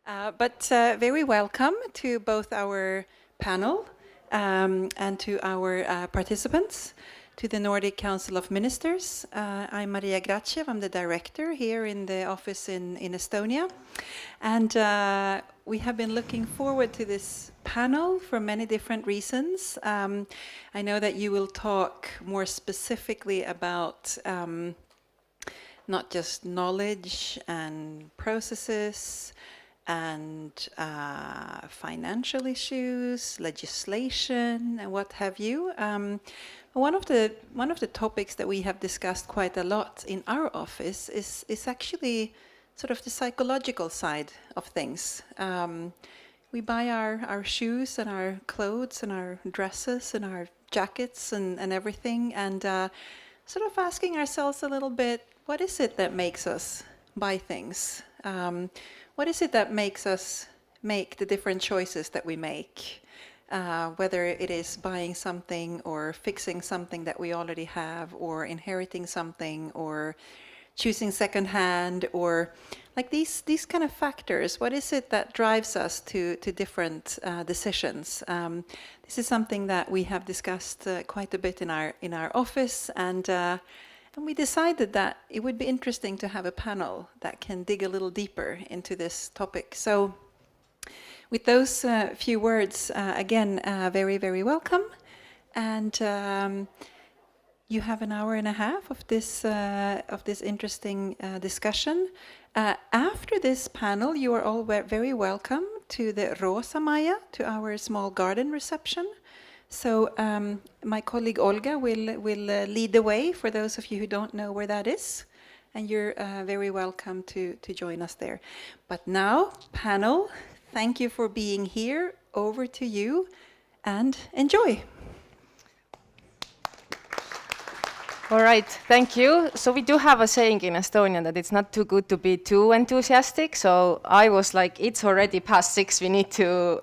But very welcome to both our panel and to our participants, to the Nordic Council of Ministers. I'm Maria Graciev, I'm the director here in the office in Estonia. And we have been looking forward to this panel for many different reasons. I know that you will talk more specifically about not just knowledge and processes, and financial issues, legislation, and what have you. One of the topics that we have discussed quite a lot in our office is actually sort of the psychological side of things. We buy our shoes and our clothes and our dresses and our jackets and everything, and sort of asking ourselves a little bit, what is it that makes us buy things? What is it that makes us make the different choices that we make? Whether it is buying something or fixing something that we already have, or inheriting something, or choosing secondhand, or like these kind of factors. What is it that drives us to different decisions? This is something that we have discussed quite a bit in our office, and we decided that it would be interesting to have a panel that can dig a little deeper into this topic. So with those few words, again, very, very welcome. And you have an hour and a half of this interesting discussion. After this panel, you are all very welcome to the Rosa Maja, to our small garden reception. So my colleague Olga will lead the way for those of you who don't know where that is. And you're very welcome to join us there. But now, panel, thank you for being here. Over to you, and enjoy. All right, thank you. So we do have a saying in Estonia that it's not too good to be too enthusiastic. So I was like, it's already past 6, we need to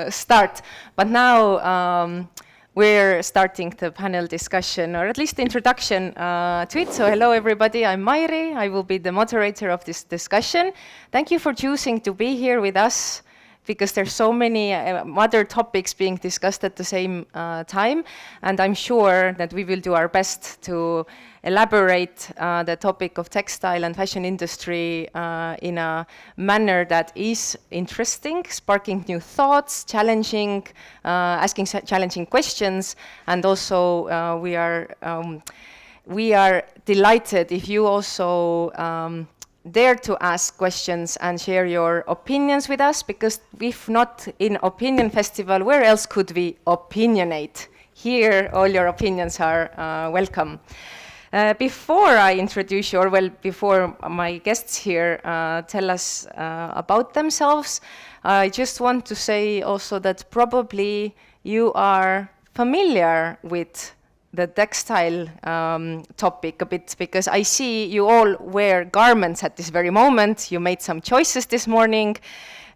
start. But now we're starting the panel discussion, or at least the introduction to it. So hello everybody, I'm Mairi. I will be the moderator of this discussion. Thank you for choosing to be here with us, because there's so many other topics being discussed at the same time. And I'm sure that we will do our best to elaborate the topic of textile and fashion industry in a manner that is interesting, sparking new thoughts, challenging, asking challenging questions. And also we are delighted if you also dare to ask questions and share your opinions with us, because if not in Opinion Festival, where else could we opinionate? Here, all your opinions are welcome. Before I introduce you, or well, before my guests here tell us about themselves, I just want to say also that probably you are familiar with the textile topic a bit, because I see you all wear garments at this very moment. You made some choices this morning.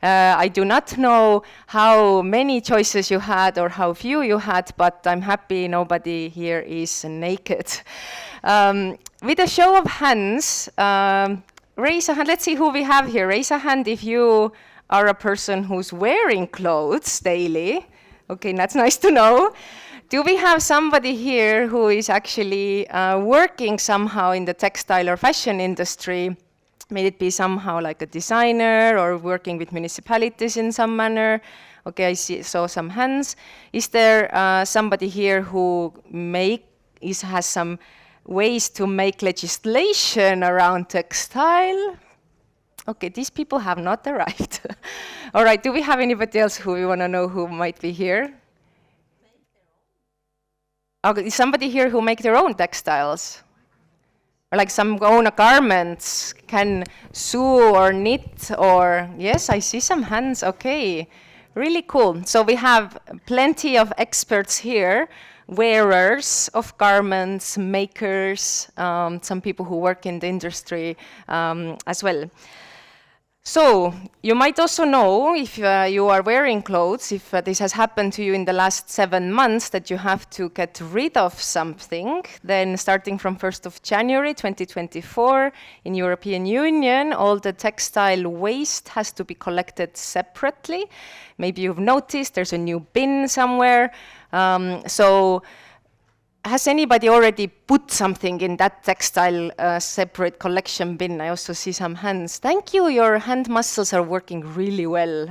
I do not know how many choices you had or how few you had, but I'm happy nobody here is naked. With a show of hands, raise a hand. Let's see who we have here. Raise a hand if you are a person who's wearing clothes daily. Okay, that's nice to know. Do we have somebody here who is actually working somehow in the textile or fashion industry? May it be somehow like a designer or working with municipalities in some manner? Okay, I saw some hands. Is there somebody here who has some ways to make legislation around textile? Okay, these people have not arrived. All right, do we have anybody else who we want to know who might be here? Okay, is somebody here who make their own textiles? Or like some own garments, can sew or knit, or yes, I see some hands, okay. Really cool. So we have plenty of experts here, wearers of garments, makers, some people who work in the industry as well. So, you might also know, if you are wearing clothes, if this has happened to you in the last 7 months, that you have to get rid of something. Then, starting from 1st of January 2024, in European Union, all the textile waste has to be collected separately. Maybe you've noticed there's a new bin somewhere. So, has anybody already put something in that textile separate collection bin? I also see some hands. Thank you, your hand muscles are working really well.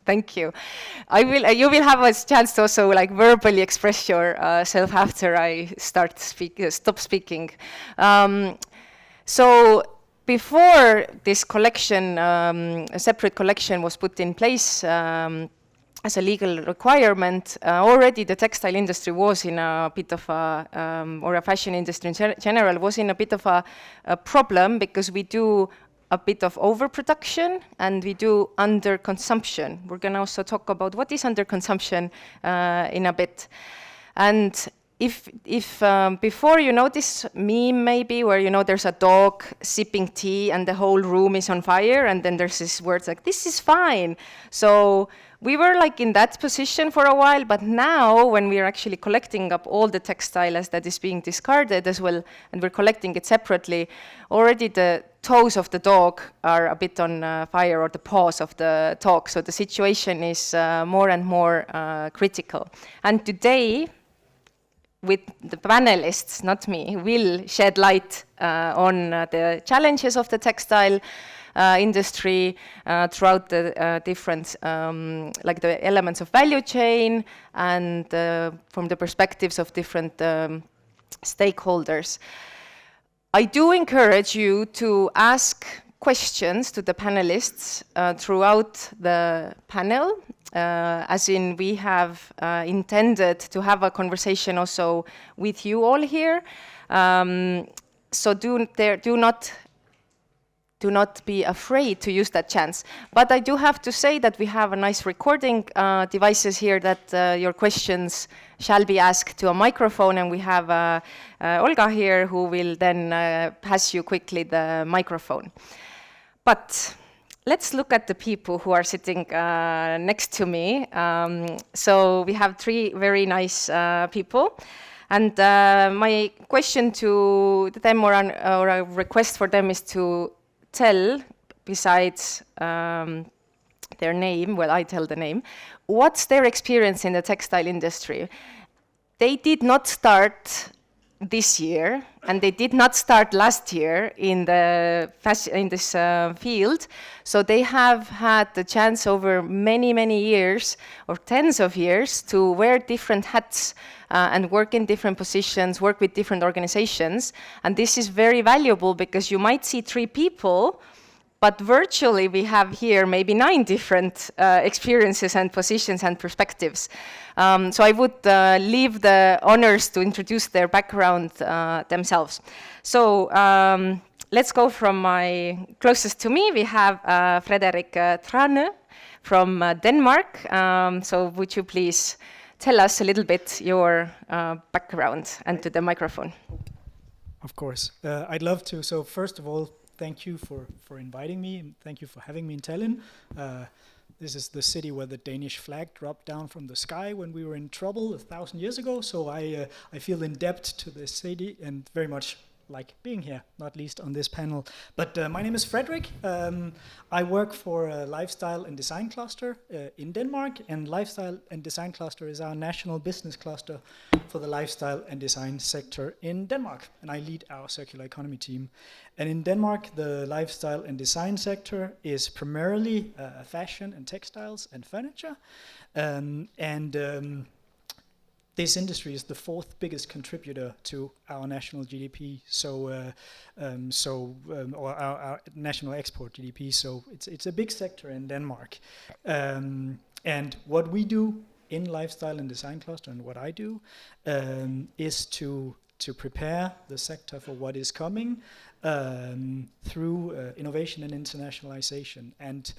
Thank you. You will have a chance to also like verbally express yourself after I stop speaking. So before this collection, a separate collection was put in place, as a legal requirement, already the textile industry was in a bit of a, or a fashion industry in general, was in a bit of a problem, because we do a bit of overproduction and we do underconsumption. We're going to also talk about what is underconsumption in a bit. And if before you know this meme maybe, where you know there's a dog sipping tea and the whole room is on fire, and then there's this words like, this is fine. So we were like in that position for a while, but now when we are actually collecting up all the textile as that is being discarded as well, and we're collecting it separately, already the toes of the dog are a bit on fire, or the paws of the dog. So the situation is more and more critical. And today, with the panelists, not me, will shed light on the challenges of the textile industry throughout the different, like the elements of value chain, and from the perspectives of different stakeholders. I do encourage you to ask questions to the panelists throughout the panel, as in we have intended to have a conversation also with you all here. So do not be afraid to use that chance. But I do have to say that we have a nice recording devices here that your questions shall be asked to a microphone, and we have Olga here who will then pass you quickly the microphone. But let's look at the people who are sitting next to me. So we have 3 very nice people. And my question to them, or a request for them, is to tell, besides their name, well, I tell the name, what's their experience in the textile industry. They did not start this year, and they did not start last year in this field. So they have had the chance over many, many years, or tens of years, to wear different hats and work in different positions, work with different organizations. And this is very valuable, because you might see 3 people, but virtually we have here maybe 9 different experiences and positions and perspectives. So I would leave the honors to introduce their background themselves. So let's go from my closest to me. We have Frederik Trane from Denmark. So would you please tell us a little bit your background, and to the microphone. Of course. I'd love to. So first of all, thank you for inviting me, and thank you for having me in Tallinn. This is the city where the Danish flag dropped down from the sky when we were in trouble 1,000 years ago. So I feel in debt to this city, and very much like being here, not least on this panel. But my name is Frederik. I work for a Lifestyle and Design Cluster in Denmark, and Lifestyle and Design Cluster is our national business cluster for the lifestyle and design sector in Denmark, and I lead our circular economy team. And in Denmark, the lifestyle and design sector is primarily fashion and textiles and furniture, this industry is the 4th biggest contributor to our national GDP, or our national export GDP. So it's a big sector in Denmark. And what we do in Lifestyle and Design Cluster, and what I do, is to prepare the sector for what is coming through innovation and internationalization. And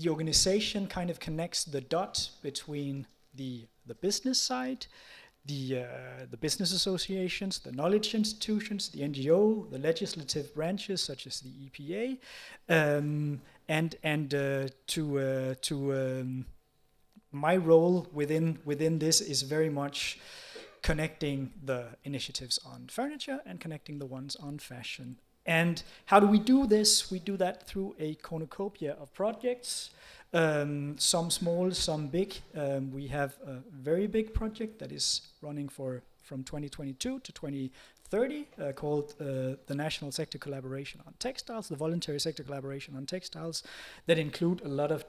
the organization kind of connects the dot between the business side the business associations, the knowledge institutions, the NGO, the legislative branches such as the EPA, my role within this is very much connecting the initiatives on furniture and connecting the ones on fashion. And how do we do this? We do that through a cornucopia of projects, some small, some big. We have a very big project that is running from 2022 to 2030 called the National Sector Collaboration on Textiles, the Voluntary Sector Collaboration on Textiles, that include a lot of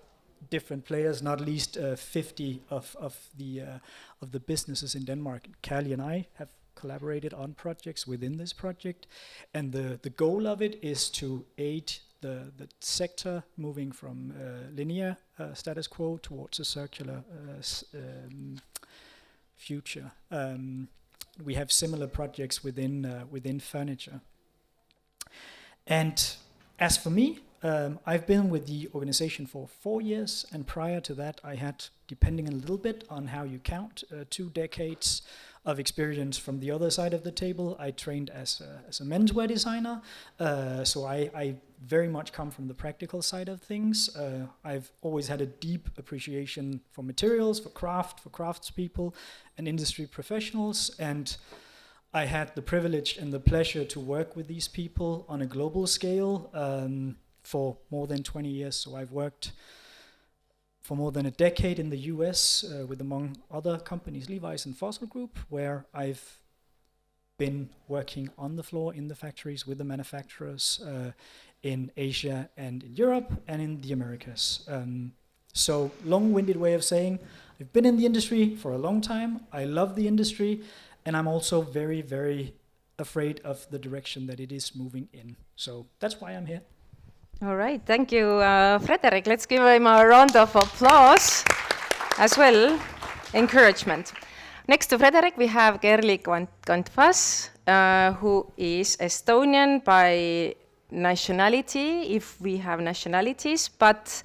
different players, not least 50 of the businesses in Denmark. Kali and I have collaborated on projects within this project, and the goal of it is to aid the sector moving from linear status quo towards a circular future. We have similar projects within furniture. And as for me, I've been with the organization for 4 years, and prior to that I had, depending a little bit on how you count, 2 decades of experience from the other side of the table. I trained as a menswear designer, so I very much come from the practical side of things. I've always had a deep appreciation for materials, for craft, for craftspeople and industry professionals, and I had the privilege and the pleasure to work with these people on a global scale for more than 20 years. So I've worked for more than a decade in the US with, among other companies, Levi's and Fossil Group, where I've been working on the floor in the factories with the manufacturers in Asia and in Europe and in the Americas. So long-winded way of saying, I've been in the industry for a long time, I love the industry, and I'm also very, very afraid of the direction that it is moving in. So that's why I'm here. All right, thank you, Frederick. Let's give him a round of applause as well, encouragement. Next to Frederick, we have Kerli Kantfas, who is Estonian by nationality, if we have nationalities, but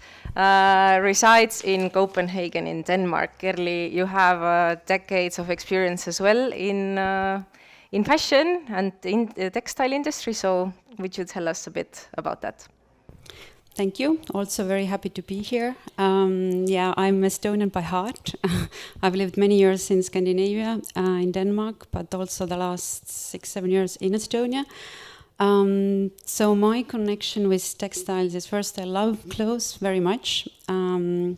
resides in Copenhagen in Denmark. Kerli, you have decades of experience as well in fashion and in the textile industry, so would you tell us a bit about that? Thank you. Also very happy to be here. Yeah, I'm Estonian by heart. I've lived many years in Scandinavia, in Denmark, but also the last 6-7 years in Estonia. So my connection with textiles is, first, I love clothes very much. 20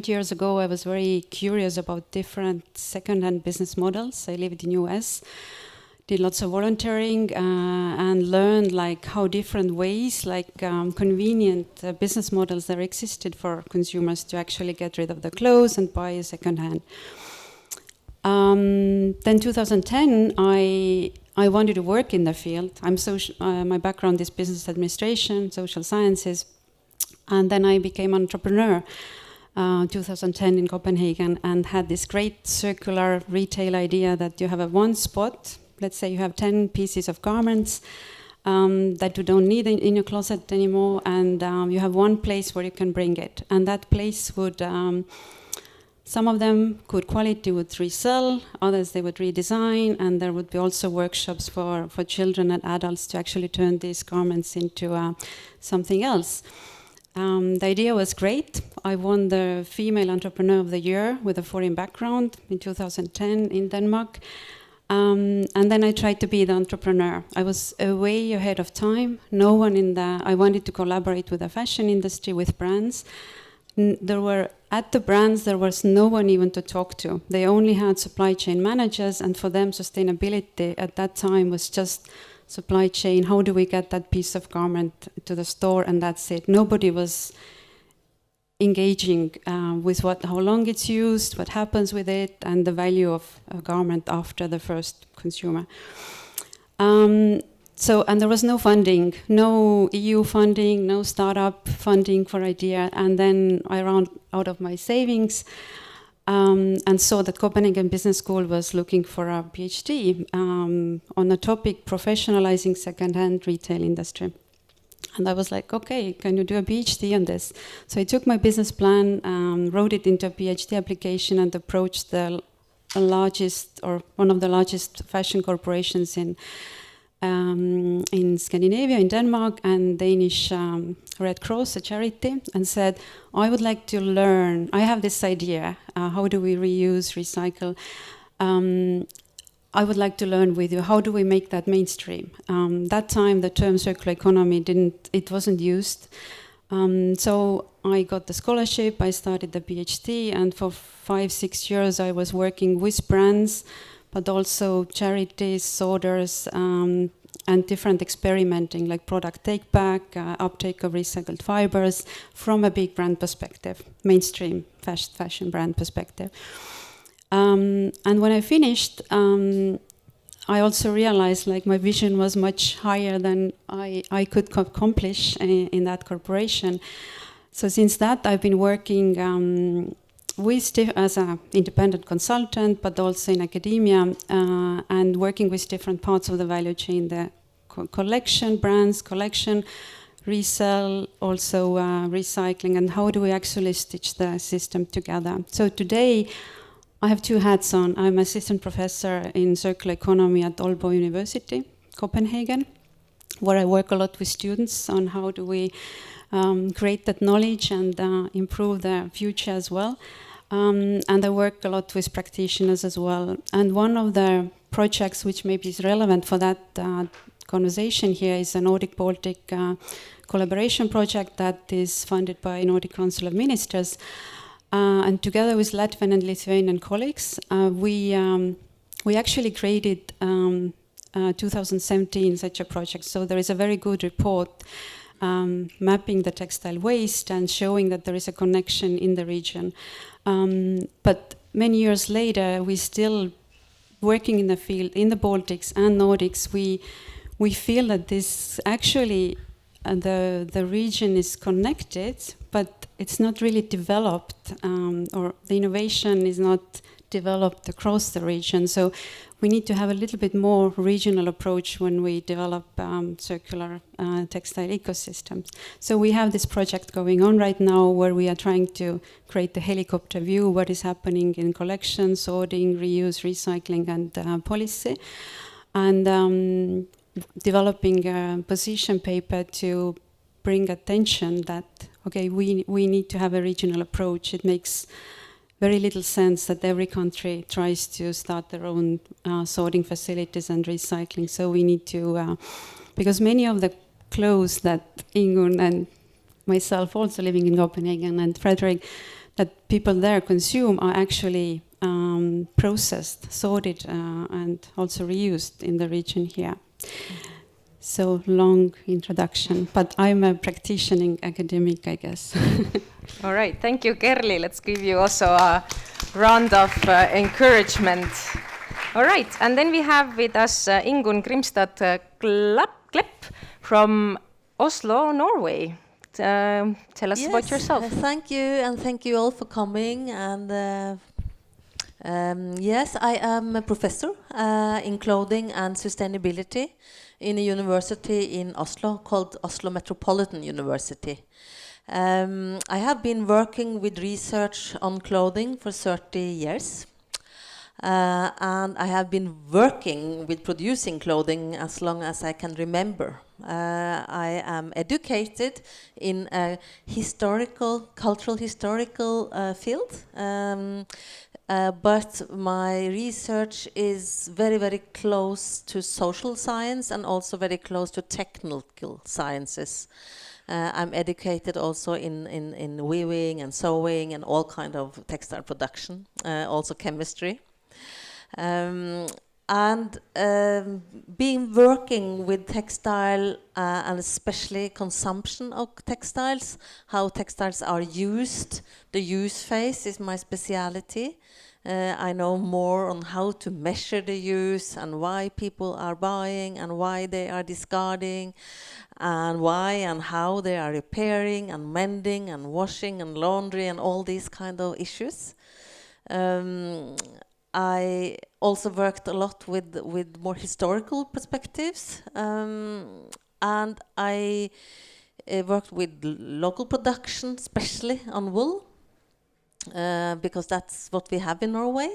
years ago, I was very curious about different second-hand business models. I lived in US, did lots of volunteering and learned like how different ways, like convenient business models there existed for consumers to actually get rid of the clothes and buy a second-hand. Then 2010, I wanted to work in the field. My background is business administration, social sciences, and then I became an entrepreneur 2010 in Copenhagen and had this great circular retail idea that you have one spot. Let's say you have 10 pieces of garments that you don't need in your closet anymore, and you have one place where you can bring it. And that place would, some of them, good quality, would resell, others they would redesign, and there would be also workshops for children and adults to actually turn these garments into something else. The idea was great. I won the Female Entrepreneur of the Year with a foreign background in 2010 in Denmark. And then I tried to be the entrepreneur. I was way ahead of time. No one I wanted to collaborate with the fashion industry, with brands. At the brands, there was no one even to talk to. They only had supply chain managers, and for them, sustainability at that time was just supply chain. How do we get that piece of garment to the store? And that's it. Nobody was engaging with how long it's used, what happens with it, and the value of a garment after the first consumer. And there was no funding, no EU funding, no startup funding for idea. And then I ran out of my savings and saw that Copenhagen Business School was looking for a PhD on the topic professionalizing second-hand retail industry. And I was like, okay, can you do a PhD on this? So I took my business plan, wrote it into a PhD application, and approached the largest or one of the largest fashion corporations in Scandinavia, in Denmark, and Danish Red Cross, a charity, and said, I would like to learn, I have this idea, how do we reuse, recycle? I would like to learn with you, how do we make that mainstream? That time the term circular economy wasn't used. So I got the scholarship, I started the PhD, and for 5-6 years I was working with brands, but also charities, sorters, and different experimenting, like product take-back, uptake of recycled fibers, from a big brand perspective, mainstream fashion brand perspective. And when I finished, I also realized like my vision was much higher than I could accomplish in that corporation. So since that, I've been working as an independent consultant, but also in academia, and working with different parts of the value chain, the collection, brands, collection, resell, also recycling, and how do we actually stitch the system together. So today, I have 2 hats on. I'm assistant professor in circular economy at Aalborg University, Copenhagen, where I work a lot with students on how do we create that knowledge and improve the future as well. And I work a lot with practitioners as well. And one of the projects which maybe is relevant for that conversation here is a Nordic-Baltic collaboration project that is funded by Nordic Council of Ministers. And together with Latvian and Lithuanian colleagues, we actually created 2017 such a project. So there is a very good report mapping the textile waste and showing that there is a connection in the region. But many years later, we still working in the field in the Baltics and Nordics. We feel that this actually the region is connected, but it's not really developed, or the innovation is not developed across the region. So we need to have a little bit more regional approach when we develop circular textile ecosystems. So we have this project going on right now where we are trying to create the helicopter view, what is happening in collection, sorting, reuse, recycling, and policy. And developing a position paper to bring attention that, okay, we need to have a regional approach. It makes very little sense that every country tries to start their own sorting facilities and recycling. So we need to, because many of the clothes that Ingun and myself, also living in Copenhagen, and Frederick, that people there consume are actually processed, sorted, and also reused in the region here. So long introduction, but I'm a practicing academic, I guess. All right, thank you, Kerli. Let's give you also a round of encouragement. All right, and then we have with us Ingunn Grimstad Klepp from Oslo, Norway. Tell us about yourself. Thank you, and thank you all for coming. And yes, I am a professor in clothing and sustainability in a university in Oslo called Oslo Metropolitan University. I have been working with research on clothing for 30 years. And I have been working with producing clothing as long as I can remember. I am educated in a cultural historical field. But my research is very, very close to social science and also very close to technical sciences. I'm educated also in weaving and sewing and all kind of textile production, also chemistry. Being working with textile and especially consumption of textiles, how textiles are used, the use phase is my speciality. I know more on how to measure the use and why people are buying and why they are discarding and why and how they are repairing and mending and washing and laundry and all these kind of issues. I also worked a lot with more historical perspectives, and I worked with local production, especially on wool, because that's what we have in Norway.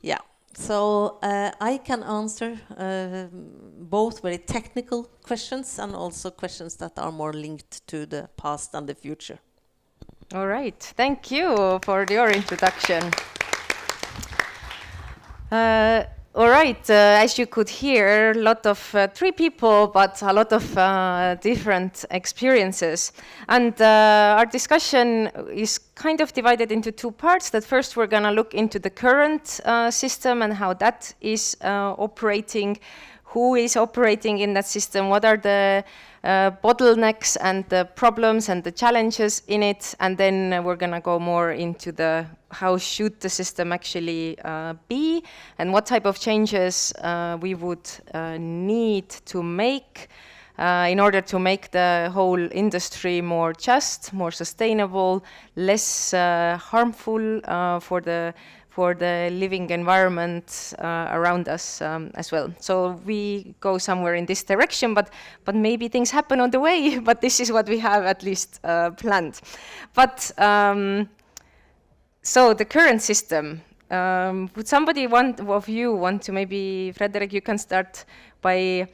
Yeah. So I can answer both very technical questions and also questions that are more linked to the past and the future. All right, thank you for your introduction. All right, as you could hear, a lot of three people, but a lot of different experiences. And our discussion is kind of divided into two parts. That first, we're going to look into the current system and how that is operating, who is operating in that system, what are the bottlenecks and the problems and the challenges in it, and then we're going to go more into the how should the system actually be and what type of changes we would need to make in order to make the whole industry more just, more sustainable, less harmful for the living environment around us as well. So we go somewhere in this direction, but maybe things happen on the way, but this is what we have at least planned. But so the current system, would somebody of you want to, maybe Frederick, you can start by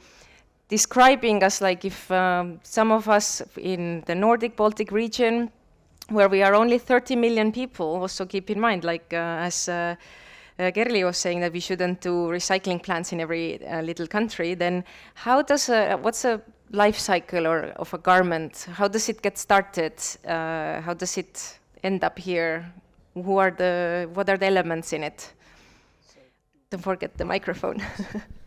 describing us, like if some of us in the Nordic Baltic region, where we are only 30 million people, also keep in mind, like as Gerli was saying, that we shouldn't do recycling plants in every little country, then how does what's a life cycle of a garment? How does it get started? How does it end up here? What are the elements in it? Don't forget the microphone.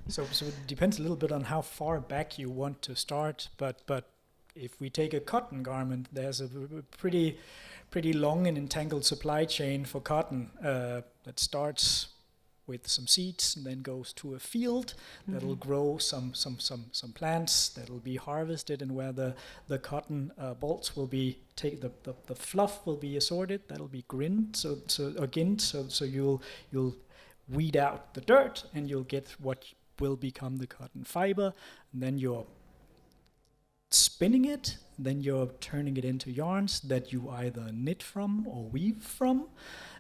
So it depends a little bit on how far back you want to start, but if we take a cotton garment, there's a pretty long and entangled supply chain for cotton that starts with some seeds and then goes to a field that'll grow some plants that'll be harvested, and where the cotton bolts will be the fluff will be assorted, that'll be grinned, so you'll weed out the dirt and you'll get what will become the cotton fiber, and then you're spinning it, then you're turning it into yarns that you either knit from or weave from,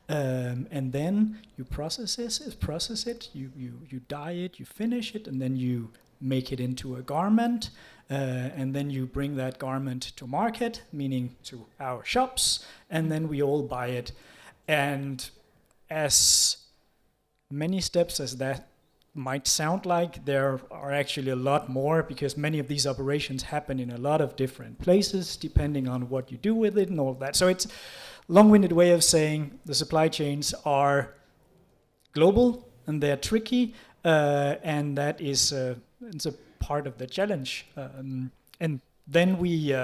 and then you process it, you dye it, you finish it, and then you make it into a garment, and then you bring that garment to market, meaning to our shops, and then we all buy it. And as many steps as that might sound like, there are actually a lot more, because many of these operations happen in a lot of different places depending on what you do with it and all of that. So it's a long-winded way of saying the supply chains are global and they're tricky, and that is it's a part of the challenge. And then we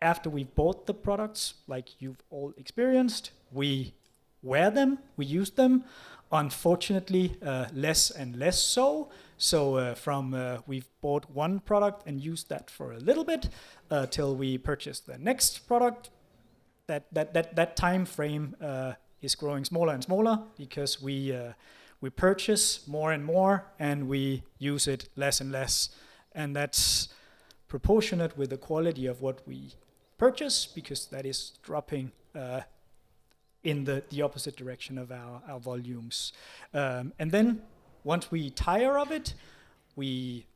after we've bought the products, like you've all experienced, we wear them, we use them. Unfortunately, less and less so. So we've bought one product and used that for a little bit till we purchase the next product. That time frame is growing smaller and smaller, because we purchase more and more and we use it less and less, and that's proportionate with the quality of what we purchase, because that is dropping in the opposite direction of our volumes. And then once we tire of it, we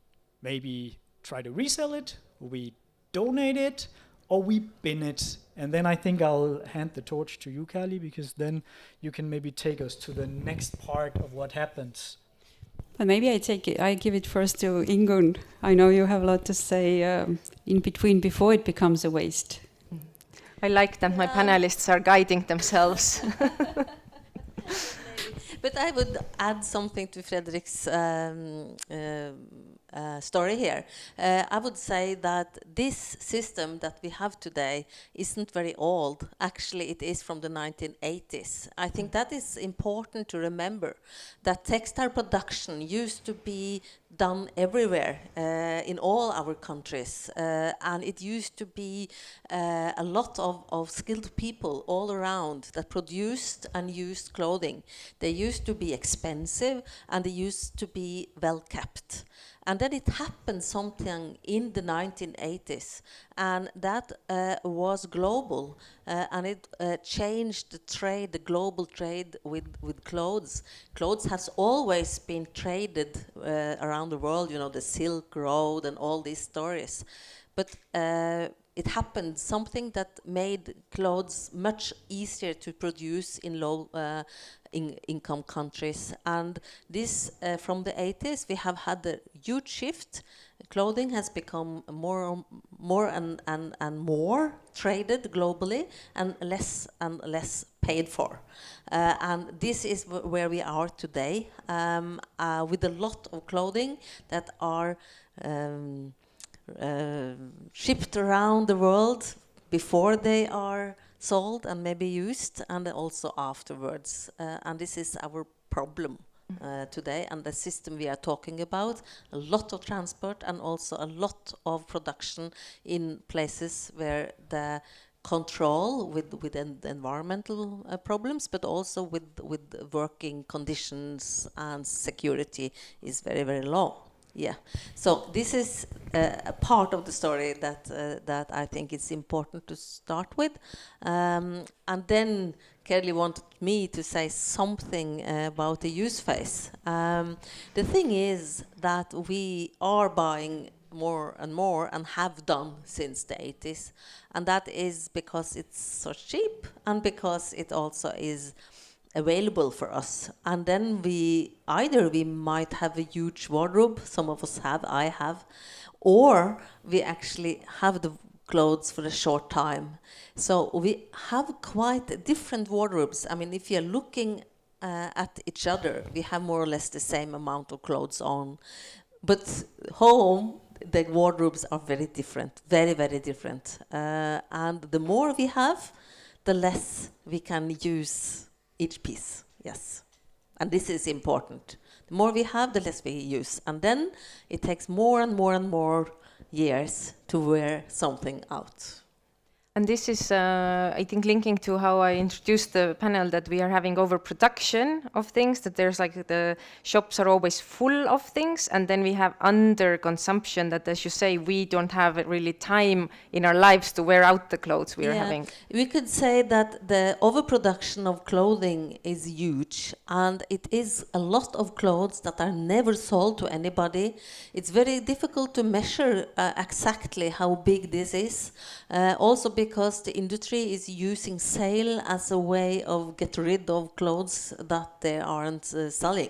maybe try to resell it, we donate it, or we bin it. And then I think I'll hand the torch to you, Kali, because then you can maybe take us to the next part of what happens. But maybe I give it first to Ingunn. I know you have a lot to say in between before it becomes a waste. I like that my panelists are guiding themselves. But I would add something to Frederick's story here. I would say that this system that we have today isn't very old. Actually, it is from the 1980s. I think that is important to remember, that textile production used to be done everywhere in all our countries, and it used to be a lot of skilled people all around that produced and used clothing. They used to be expensive and they used to be well kept. And then it happened something in the 1980s, and that was global, and it changed the trade, the global trade with clothes. Clothes has always been traded around the world, you know, the Silk Road and all these stories. But it happened something that made clothes much easier to produce in low income countries, and this from the 80s we have had a huge shift. Clothing has become more and more traded globally and less paid for, and this is where we are today, with a lot of clothing that are shipped around the world before they are sold and maybe used, and also afterwards. And this is our problem today, and the system we are talking about, a lot of transport and also a lot of production in places where the control with the environmental problems, but also with working conditions and security is very, very low. Yeah, so this is a part of the story that I think it's important to start with, and then Kerli wanted me to say something about the use phase. The thing is that we are buying more and more and have done since the 80s, and that is because it's so cheap and because it also is available for us. And then we might have a huge wardrobe, some of us have, I have, or we actually have the clothes for a short time. So we have quite different wardrobes. I mean, if you're looking at each other, we have more or less the same amount of clothes on. But home, the wardrobes are very different, very, very different. And the more we have, the less we can use each piece, yes. And this is important. The more we have, the less we use. And then it takes more and more and more years to wear something out. And this is, I think, linking to how I introduced the panel, that we are having overproduction of things, that there's like the shops are always full of things, and then we have underconsumption, that, as you say, we don't have really time in our lives to wear out the clothes we are having. We could say that the overproduction of clothing is huge, and it is a lot of clothes that are never sold to anybody. It's very difficult to measure exactly how big this is. Also because the industry is using sale as a way of get rid of clothes that they aren't selling.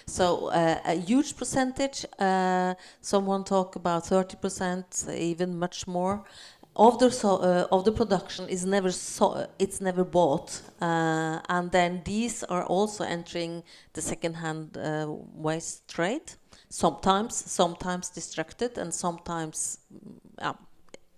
So a huge percentage, someone talk about 30%, even much more, of the production is never it's never bought, and then these are also entering the second-hand waste trade. Sometimes distracted, and sometimes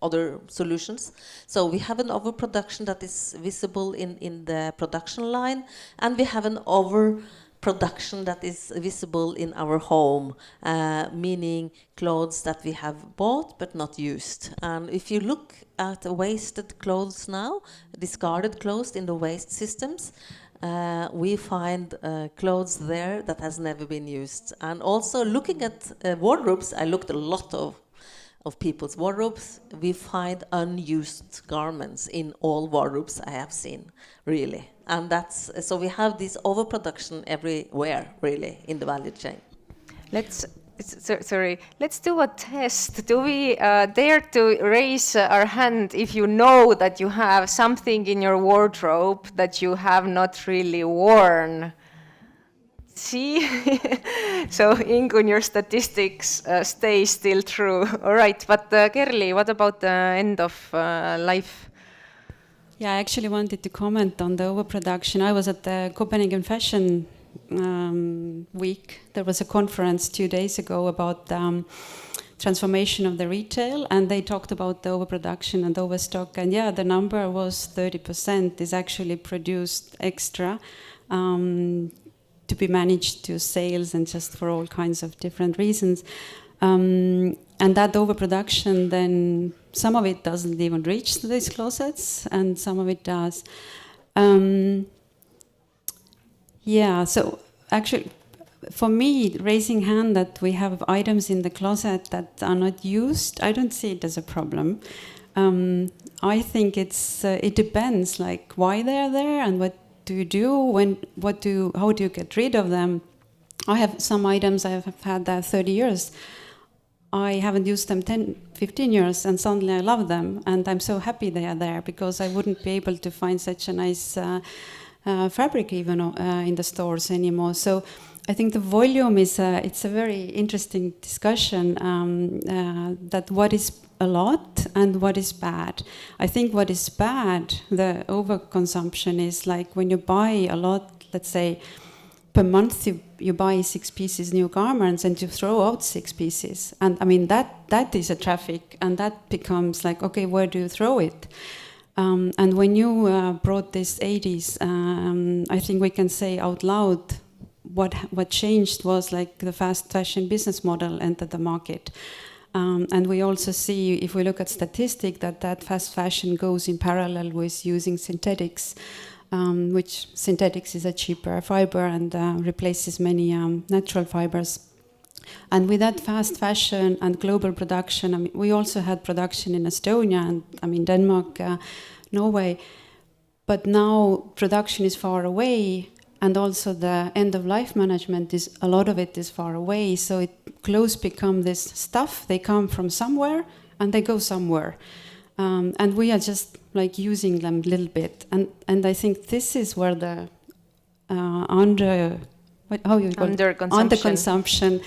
other solutions. So we have an overproduction that is visible in the production line, and we have an overproduction that is visible in our home, meaning clothes that we have bought but not used. And if you look at wasted clothes now, discarded clothes in the waste systems, we find clothes there that has never been used. And also looking at wardrobes, I looked a lot of people's wardrobes, we find unused garments in all wardrobes I have seen, really. And that's, so we have this overproduction everywhere, really, in the value chain. Let's do a test. Do we dare to raise our hand if you know that you have something in your wardrobe that you have not really worn? See? So, Ingun, your statistics stay still true. All right, but Kerli, what about the end of life? Yeah, I actually wanted to comment on the overproduction. I was at the Copenhagen Fashion Week. There was a conference 2 days ago about transformation of the retail, and they talked about the overproduction and overstock. And yeah, the number was 30% is actually produced extra. to be managed to sales and just for all kinds of different reasons. And that overproduction, then some of it doesn't even reach these closets, and some of it does. Yeah, so actually, for me, raising hand that we have items in the closet that are not used, I don't see it as a problem. I think it depends, like why they're there and what do you do how do you get rid of them? I have some items I have had 30 years. I haven't used them 10, 15 years, and suddenly I love them, and I'm so happy they are there, because I wouldn't be able to find such a nice fabric even in the stores anymore. So I think the volume is it's a very interesting discussion, that what is a lot and what is bad. I think what is bad, the overconsumption, is like when you buy a lot, let's say per month you buy 6 pieces new garments and you throw out 6 pieces. And I mean, that is a traffic, and that becomes like, okay, where do you throw it? And when you brought this 80s, I think we can say out loud what changed was like the fast fashion business model entered the market. And we also see, if we look at statistics, that fast fashion goes in parallel with using synthetics, which synthetics is a cheaper fiber and replaces many natural fibers. And with that fast fashion and global production, I mean, we also had production in Estonia and I mean Denmark, Norway, but now production is far away, and also the end-of-life management is, a lot of it is far away, so clothes become this stuff, they come from somewhere and they go somewhere. And we are just like using them a little bit. And I think this is where the underconsumption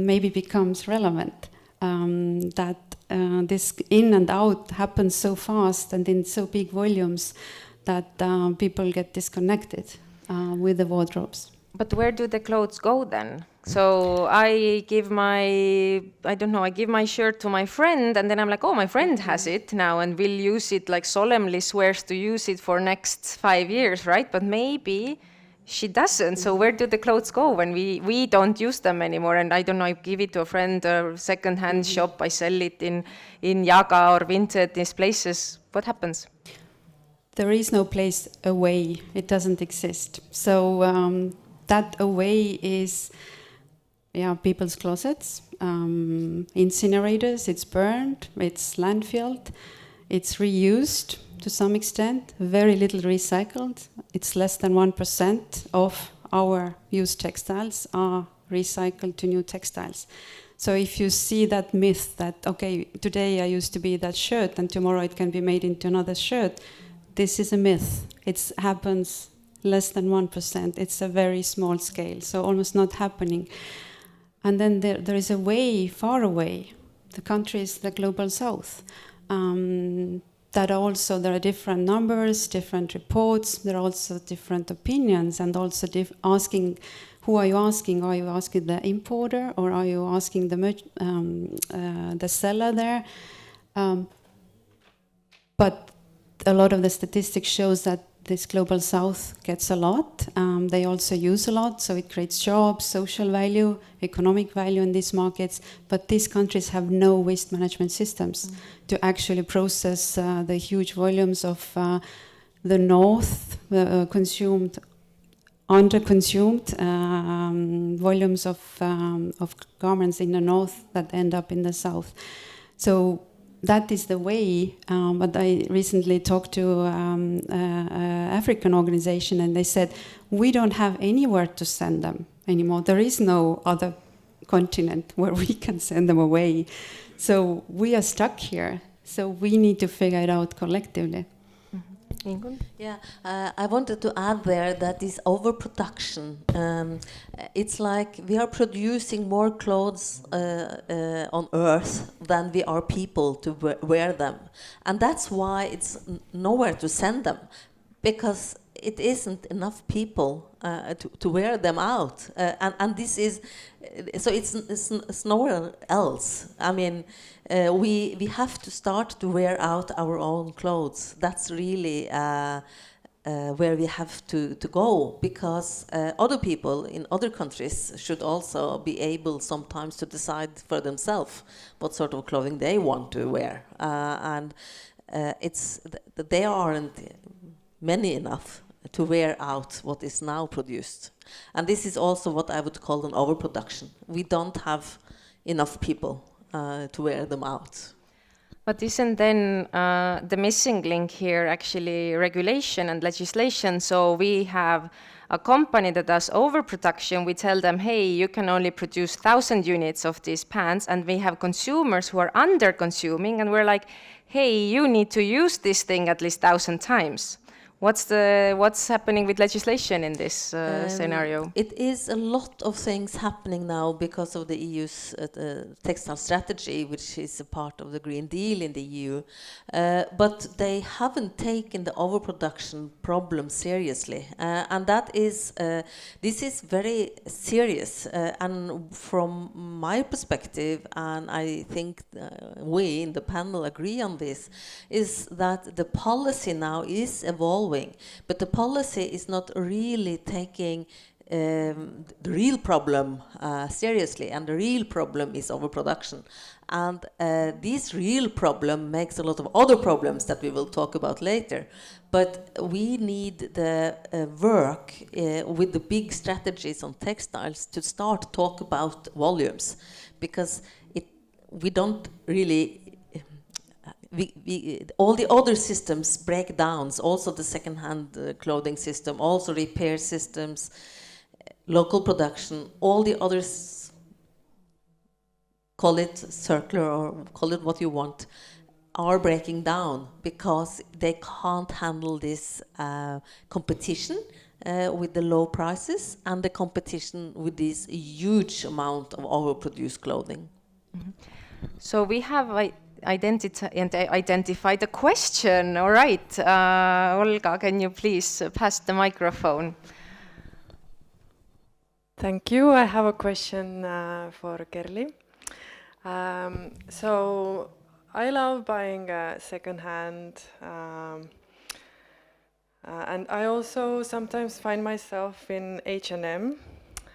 maybe becomes relevant. That this in and out happens so fast and in so big volumes that people get disconnected with the wardrobes. But where do the clothes go then? So I give my shirt to my friend, and then I'm like, oh, my friend has it now and will use it, like solemnly swears to use it for next 5 years, right? But maybe she doesn't. So where do the clothes go when we don't use them anymore? And I don't know, I give it to a friend or second-hand shop, I sell it in Yaga or Vinted, these places. What happens? There is no place away. It doesn't exist. So that away is people's closets, incinerators, it's burned, it's landfilled, it's reused to some extent, very little recycled. It's less than 1% of our used textiles are recycled to new textiles. So if you see that myth that, okay, today I used to be that shirt and tomorrow it can be made into another shirt, this is a myth. It happens less than 1%. It's a very small scale, so almost not happening. And then there is a way far away, the countries, the global south, that also there are different numbers, different reports, there are also different opinions, and also asking, who are you asking? Are you asking the importer or are you asking the seller there? But a lot of the statistics shows that this global south gets a lot. They also use a lot, so it creates jobs, social value, economic value in these markets. But these countries have no waste management systems to actually process the huge volumes of the north under-consumed volumes of garments in the north that end up in the south. So that is the way, but I recently talked to an African organization, and they said, we don't have anywhere to send them anymore. There is no other continent where we can send them away. So we are stuck here. So we need to figure it out collectively. Yeah, I wanted to add there that this overproduction, it's like we are producing more clothes on Earth than we are people to wear them. And that's why it's nowhere to send them, because it isn't enough people to wear them out. And this is, so it's nowhere else. I mean, we have to start to wear out our own clothes. That's really where we have to go, because other people in other countries should also be able sometimes to decide for themselves what sort of clothing they want to wear. They aren't many enough to wear out what is now produced. And this is also what I would call an overproduction. We don't have enough people to wear them out. But isn't then the missing link here actually regulation and legislation? So we have a company that does overproduction. We tell them, hey, you can only produce 1,000 units of these pants, and we have consumers who are under-consuming, and we're like, hey, you need to use this thing at least 1,000 times. What's happening with legislation in this scenario? It is a lot of things happening now because of the EU's textile strategy, which is a part of the Green Deal in the EU. But they haven't taken the overproduction problem seriously, and that is this is very serious. And from my perspective, and I think we in the panel agree on this, is that the policy now is evolving. But the policy is not really taking the real problem seriously, and the real problem is overproduction. And this real problem makes a lot of other problems that we will talk about later. But we need the work with the big strategies on textiles to start talk about volumes, because we don't really. All the other systems break down, also the second-hand clothing system, also repair systems, local production, all the others, call it circular or call it what you want, are breaking down because they can't handle this competition with the low prices and the competition with this huge amount of overproduced clothing. Mm-hmm. So we have identify the question. All right, Olga, can you please pass the microphone? Thank you. I have a question for Kerli. So I love buying secondhand, and I also sometimes find myself in H&M,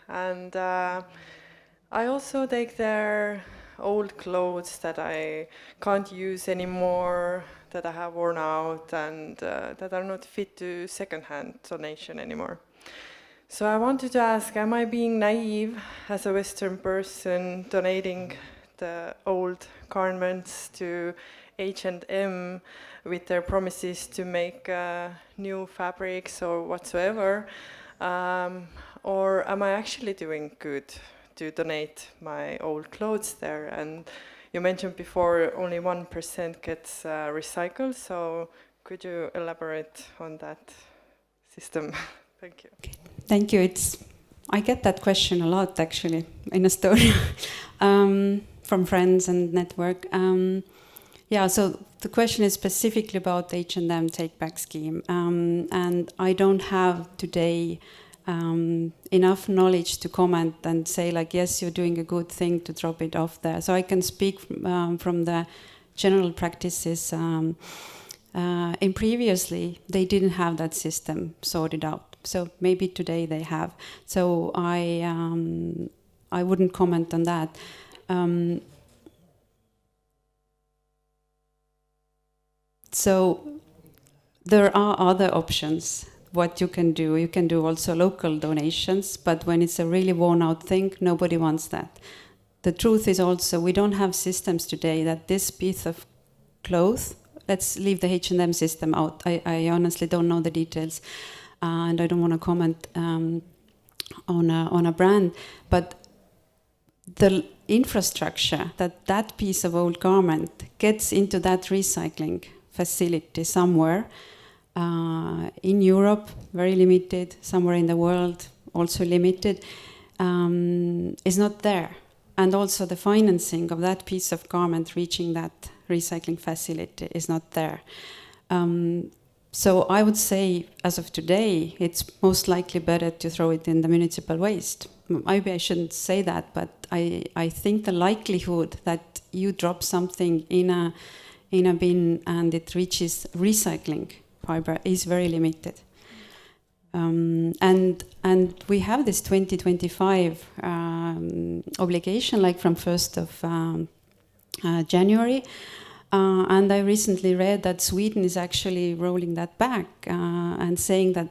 and I also take their old clothes that I can't use anymore, that I have worn out, and that are not fit to second-hand donation anymore. So I wanted to ask, am I being naive as a Western person donating the old garments to H&M with their promises to make new fabrics or whatsoever? Or am I actually doing good to donate my old clothes there? And you mentioned before only 1% gets recycled, so could you elaborate on that system? Thank you. Okay. Thank you. I get that question a lot actually in Estonia from friends and network. Yeah, so the question is specifically about the H&M take-back scheme, and I don't have today enough knowledge to comment and say like, yes, you're doing a good thing to drop it off there. So I can speak from the general practices. In previously, they didn't have that system sorted out. So maybe today they have. So I wouldn't comment on that. So there are other options. What you can do also local donations, but when it's a really worn out thing, nobody wants that. The truth is also we don't have systems today that this piece of cloth, let's leave the H&M system out. I honestly don't know the details, and I don't want to comment on a brand, but the infrastructure that piece of old garment gets into that recycling facility somewhere, in Europe, very limited, somewhere in the world, also limited, is not there. And also the financing of that piece of garment reaching that recycling facility is not there. So I would say, as of today, it's most likely better to throw it in the municipal waste. Maybe I shouldn't say that, but I think the likelihood that you drop something in a bin and it reaches recycling fiber is very limited. And we have this 2025 obligation, like from 1st of January. And I recently read that Sweden is actually rolling that back and saying that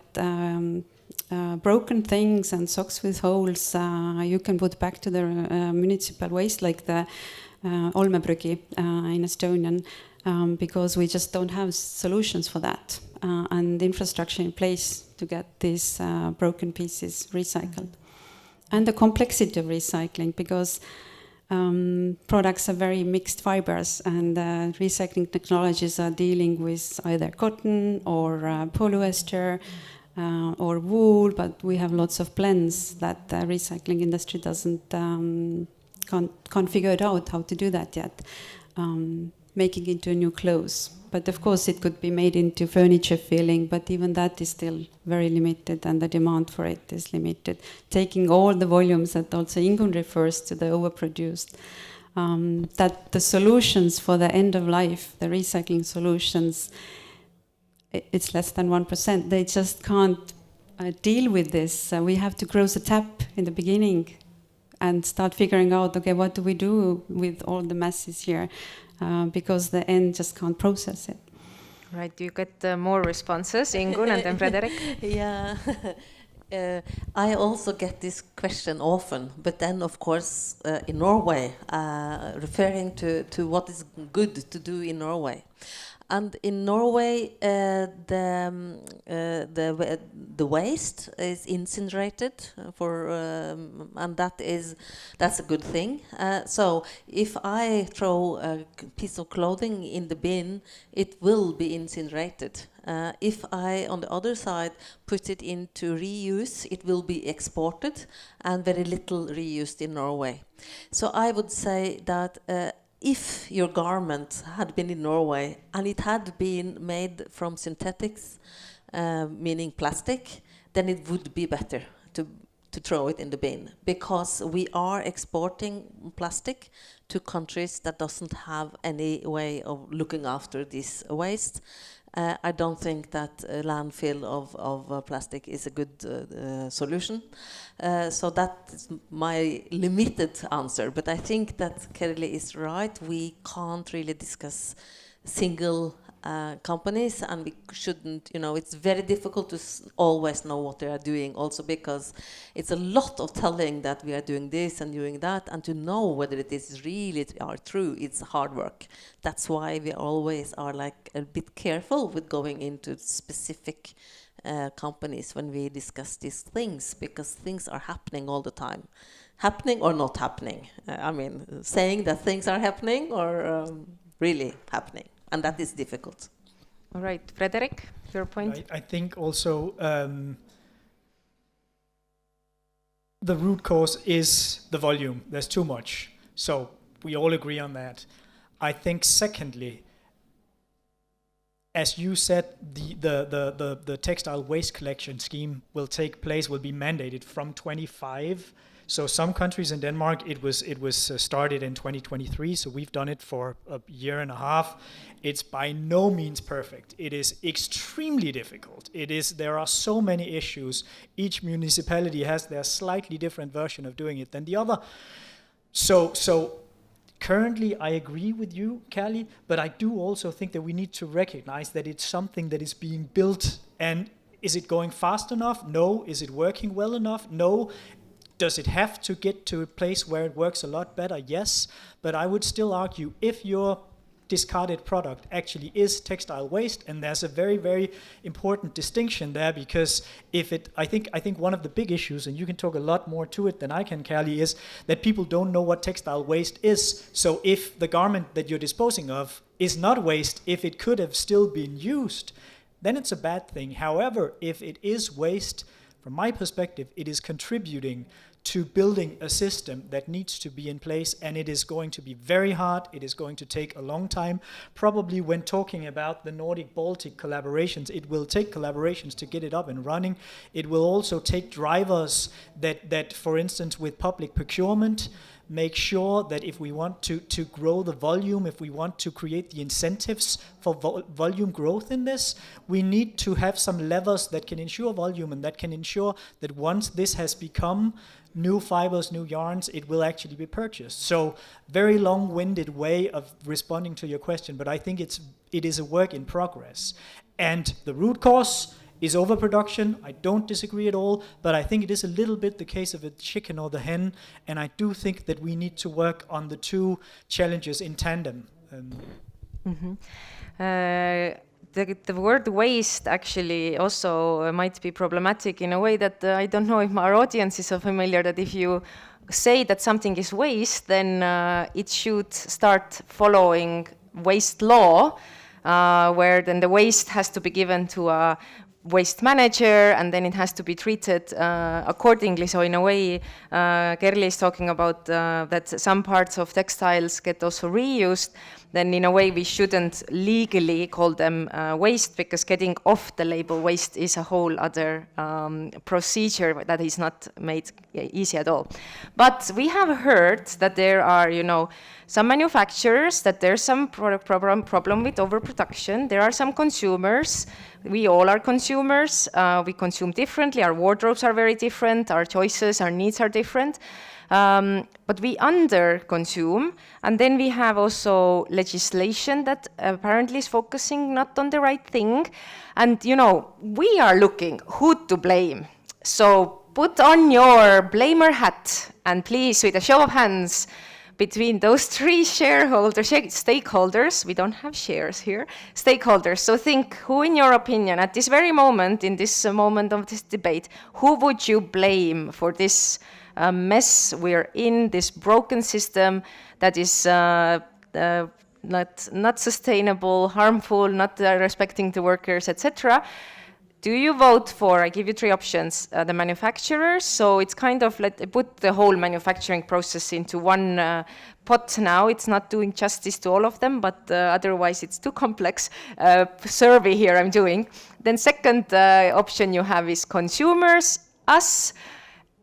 broken things and socks with holes you can put back to the municipal waste, like the Olmebrüki in Estonian, because we just don't have solutions for that and infrastructure in place to get these broken pieces recycled. And the complexity of recycling, because products are very mixed fibers, and recycling technologies are dealing with either cotton or polyester or wool, but we have lots of blends that the recycling industry can't figure it out how to do that yet, making into new clothes. But of course it could be made into furniture filling, but even that is still very limited, and the demand for it is limited. Taking all the volumes that also Ingun refers to, the overproduced, that the solutions for the end of life, the recycling solutions, it's less than 1%. They just can't deal with this. We have to close the tap in the beginning and start figuring out, okay, what do we do with all the masses here? Because the end just can't process it. Right, you get more responses, Ingun and then Frederick. Yeah, I also get this question often, but then of course in Norway, referring to what is good to do in Norway. And in Norway, the waste is incinerated and that's a good thing. So if I throw a piece of clothing in the bin, it will be incinerated. If I, on the other side, put it into reuse, it will be exported, and very little reused in Norway. So I would say that if your garment had been in Norway and it had been made from synthetics, meaning plastic, then it would be better to throw it in the bin, because we are exporting plastic to countries that doesn't have any way of looking after this waste. I don't think that landfill of plastic is a good solution. So that is my limited answer. But I think that Kerli is right. We can't really discuss single companies, and we shouldn't, it's very difficult to always know what they are doing, also because it's a lot of telling that we are doing this and doing that, and to know whether it is really are true, it's hard work. That's why we always are like a bit careful with going into specific companies when we discuss these things, because things are happening all the time. Happening or not happening. Saying that things are happening or really happening. And that is difficult. All right, Frederick, your point? I think also the root cause is the volume. There's too much. So we all agree on that. I think secondly, as you said, the textile waste collection scheme will be mandated from 25. So some countries in Denmark, it was started in 2023. So we've done it for a year and a half. It's by no means perfect. It is extremely difficult. There are so many issues. Each municipality has their slightly different version of doing it than the other. So currently, I agree with you, Kerli, but I do also think that we need to recognize that it's something that is being built. And is it going fast enough? No. Is it working well enough? No. Does it have to get to a place where it works a lot better? Yes. But I would still argue, if your discarded product actually is textile waste, and there's a very, very important distinction there, because I think one of the big issues, and you can talk a lot more to it than I can, Kerli, is that people don't know what textile waste is. So if the garment that you're disposing of is not waste, if it could have still been used, then it's a bad thing. However, if it is waste, from my perspective, it is contributing to building a system that needs to be in place, and it is going to be very hard. It is going to take a long time. Probably when talking about the Nordic-Baltic collaborations, it will take collaborations to get it up and running. It will also take drivers that for instance, with public procurement, make sure that if we want to grow the volume, if we want to create the incentives for volume growth in this, we need to have some levers that can ensure volume and that can ensure that once this has become new fibers, new yarns, it will actually be purchased. So very long-winded way of responding to your question, but I think it is a work in progress. And the root cause is overproduction. I don't disagree at all, but I think it is a little bit the case of a chicken or the hen, and I do think that we need to work on the two challenges in tandem. The word waste actually also might be problematic in a way that I don't know if our audience is so familiar that if you say that something is waste, then it should start following waste law, where then the waste has to be given to a waste manager and then it has to be treated accordingly. So in a way, Kerli is talking about that some parts of textiles get also reused. Then in a way we shouldn't legally call them waste, because getting off the label waste is a whole other procedure that is not made easy at all. But we have heard that there are, some manufacturers, that there's some problem with overproduction. There are some consumers. We all are consumers. We consume differently. Our wardrobes are very different. Our choices, our needs are different. But we under-consume, and then we have also legislation that apparently is focusing not on the right thing. And, we are looking who to blame. So put on your blamer hat, and please, with a show of hands, between those three stakeholders, we don't have shares here, stakeholders. So think, who in your opinion, at this very moment, in this moment of this debate, who would you blame for this mess we're in, this broken system that is not sustainable, harmful, not respecting the workers, etc.? Do you vote for, I give you three options, the manufacturers? So it's kind of put the whole manufacturing process into one pot now. It's not doing justice to all of them, but otherwise it's too complex. Survey here I'm doing. Then second option you have is consumers, us,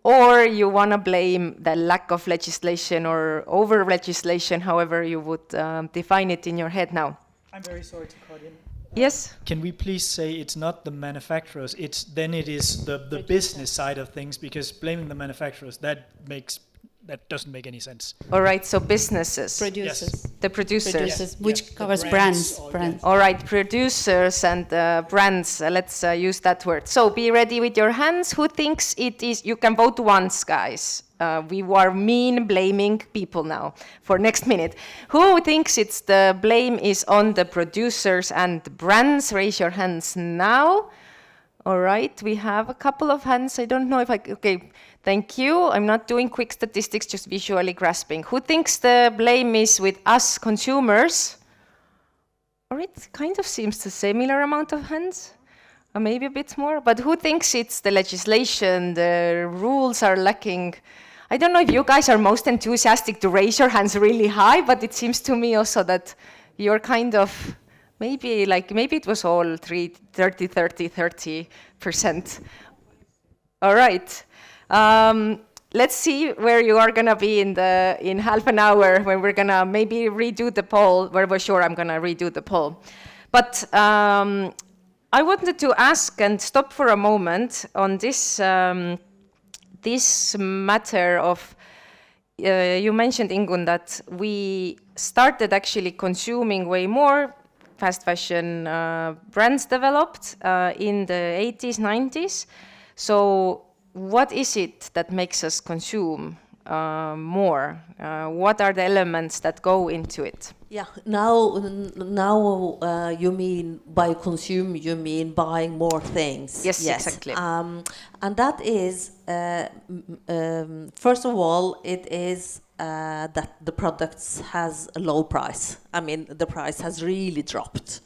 or you want to blame the lack of legislation or over-legislation, however you would define it in your head now. I'm very sorry to cut in. Yes? Can we please say it's not the manufacturers, it is the business side of things, because blaming the manufacturers, that doesn't make any sense. All right, so businesses. Producers. Yes. The producers. Which covers The brands. All right, producers and brands, let's use that word. So be ready with your hands. Who thinks it is? You can vote once, guys. We are blaming people now for next minute. Who thinks it's the blame is on the producers and brands? Raise your hands now. All right, we have a couple of hands. I don't know if okay, thank you. I'm not doing quick statistics, just visually grasping. Who thinks the blame is with us consumers? Or it kind of seems the similar amount of hands, or maybe a bit more. But who thinks it's the legislation, the rules are lacking? I don't know if you guys are most enthusiastic to raise your hands really high, but it seems to me also that you're kind of, maybe it was all 30%. All right. Let's see where you are gonna be in half an hour when we're gonna maybe redo the poll. We're sure I'm gonna redo the poll. But I wanted to ask and stop for a moment on this this matter of, you mentioned, Ingun, that we started actually consuming way more fast fashion brands developed in the 80s, 90s. So what is it that makes us consume more? What are the elements that go into it? Yeah, now you mean by consume, you mean buying more things. Yes. Exactly. And that is, first of all, it is that the products has a low price. I mean, the price has really dropped.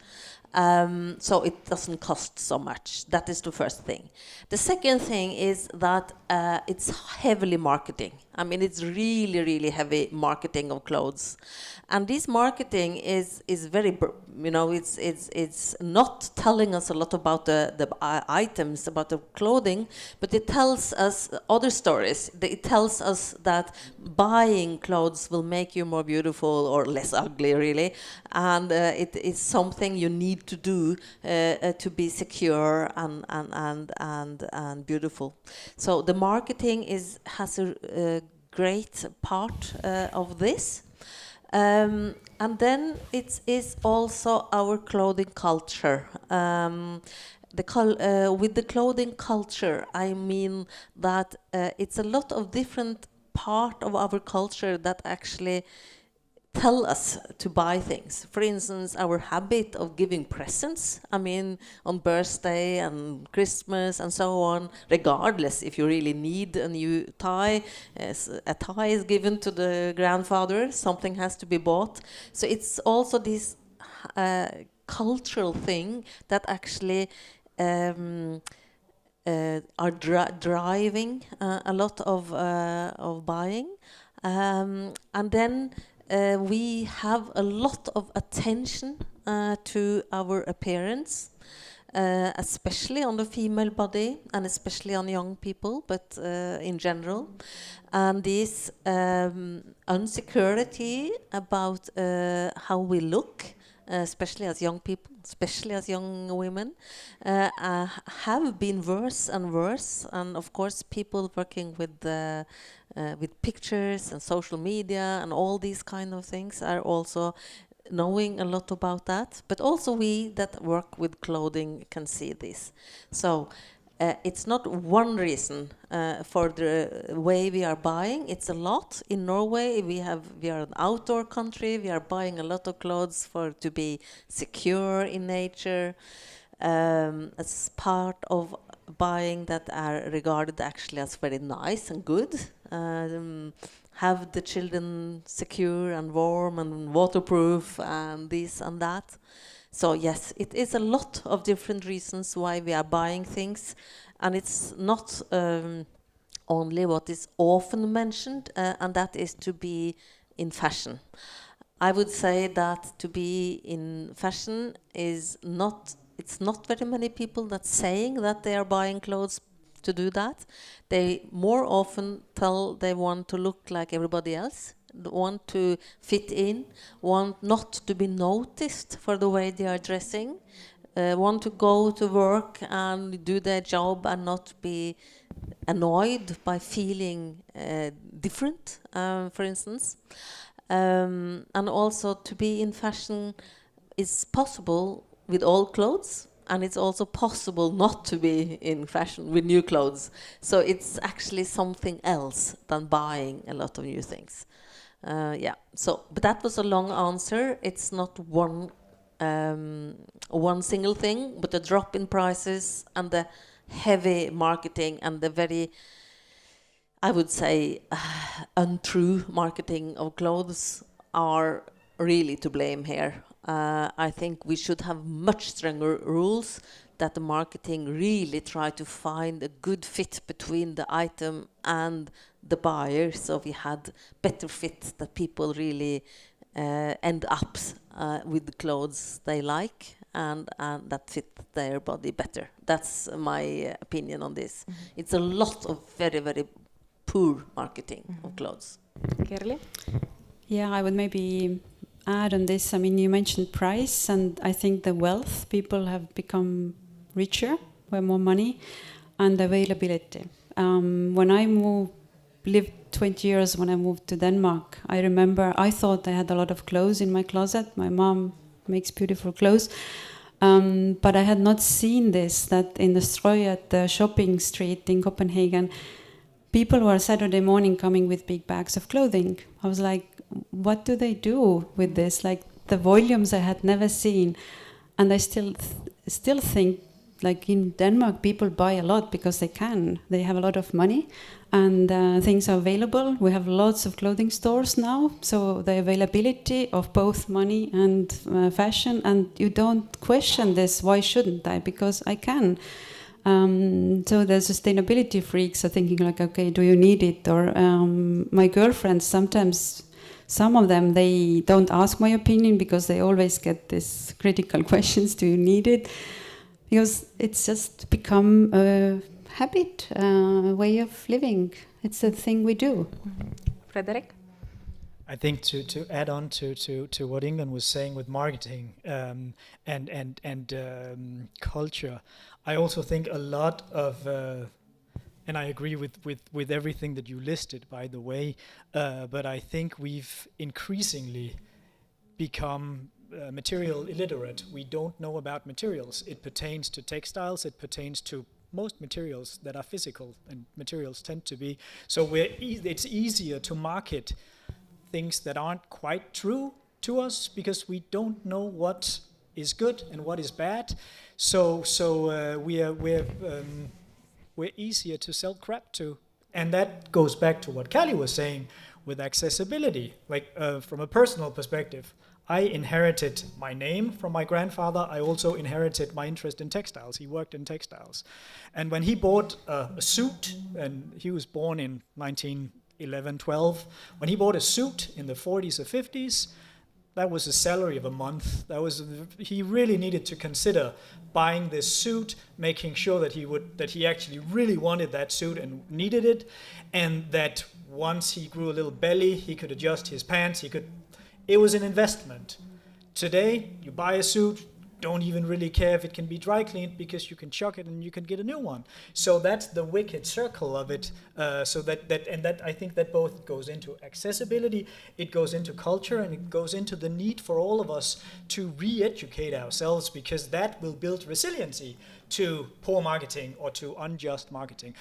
So it doesn't cost so much. That is the first thing. The second thing is that it's heavily marketing. I mean, it's really, really heavy marketing of clothes, and this marketing is very, it's not telling us a lot about the items, about the clothing, but it tells us other stories. It tells us that buying clothes will make you more beautiful or less ugly, really, and it is something you need to do to be secure and beautiful. So the marketing has a great part of this. And then it is also our clothing culture. With the clothing culture, I mean that it's a lot of different part of our culture that actually tell us to buy things. For instance, our habit of giving presents, I mean, on birthday and Christmas and so on, regardless if you really need a new tie, a tie is given to the grandfather, something has to be bought. So it's also this cultural thing that actually are driving a lot of buying. And then we have a lot of attention to our appearance, especially on the female body and especially on young people, but in general. And this insecurity about how we look, especially as young people, especially as young women, have been worse and worse. And of course, people working with pictures and social media and all these kind of things are also knowing a lot about that. But also we that work with clothing can see this. So it's not one reason for the way we are buying. It's a lot. In Norway, we are an outdoor country. We are buying a lot of clothes to be secure in nature, as part of buying that are regarded actually as very nice and good. Have the children secure and warm and waterproof and this and that. So yes, it is a lot of different reasons why we are buying things, and it's not only what is often mentioned, and that is to be in fashion. I would say that to be in fashion is not, it's not very many people that's saying that they are buying clothes to do that. They more often tell they want to look like everybody else, want to fit in, want not to be noticed for the way they are dressing, want to go to work and do their job and not be annoyed by feeling different, for instance. And also to be in fashion is possible with old clothes, and it's also possible not to be in fashion with new clothes. So it's actually something else than buying a lot of new things. Yeah. So, but that was a long answer. It's not one single thing, but the drop in prices and the heavy marketing and the very, I would say, untrue marketing of clothes are really to blame here. I think we should have much stronger rules, that the marketing really try to find a good fit between the item and the buyer, so we had better fit, that people really end up with the clothes they like and that fit their body better. That's my opinion on this. It's a lot of very, very poor marketing of clothes. Kerli? Yeah, I would maybe add on this. I mean, you mentioned price, and I think the wealth, people have become richer, we have more money, and availability. When I lived 20 years when I moved to Denmark, I remember I thought I had a lot of clothes in my closet. My mom makes beautiful clothes. But I had not seen this, that in the Strøget, at the shopping street in Copenhagen, people were Saturday morning coming with big bags of clothing. I was like, what do they do with this? Like the volumes I had never seen. And I still think, like in Denmark, people buy a lot because they can. They have a lot of money and things are available. We have lots of clothing stores now. So the availability of both money and fashion, and you don't question this, why shouldn't I? Because I can. So the sustainability freaks are thinking like, okay, do you need it? Or my girlfriends, sometimes, some of them, they don't ask my opinion because they always get these critical questions, do you need it? Because it's just become a habit, a way of living. It's a thing we do. Frederick? I think to add on to what England was saying with marketing and culture, I also think a lot of, and I agree with everything that you listed, by the way, but I think we've increasingly become material illiterate. We don't know about materials. It pertains to textiles, it pertains to most materials that are physical, and materials tend to be. So it's easier to market things that aren't quite true to us because we don't know what is good and what is bad. So we're easier to sell crap to, and that goes back to what Callie was saying with accessibility. Like from a personal perspective, I inherited my name from my grandfather. I also inherited my interest in textiles. He worked in textiles, and when he bought a suit, and he was born in 1911, 12. When he bought a suit in the 40s or 50s, that was a salary of a month. He really needed to consider buying this suit, making sure that he actually really wanted that suit and needed it, and that once he grew a little belly, he could adjust his pants. It was an investment. Today, you buy a suit, don't even really care if it can be dry cleaned because you can chuck it and you can get a new one. So that's the wicked circle of it. So that I think that both goes into accessibility, it goes into culture, and it goes into the need for all of us to re-educate ourselves, because that will build resiliency to poor marketing or to unjust marketing,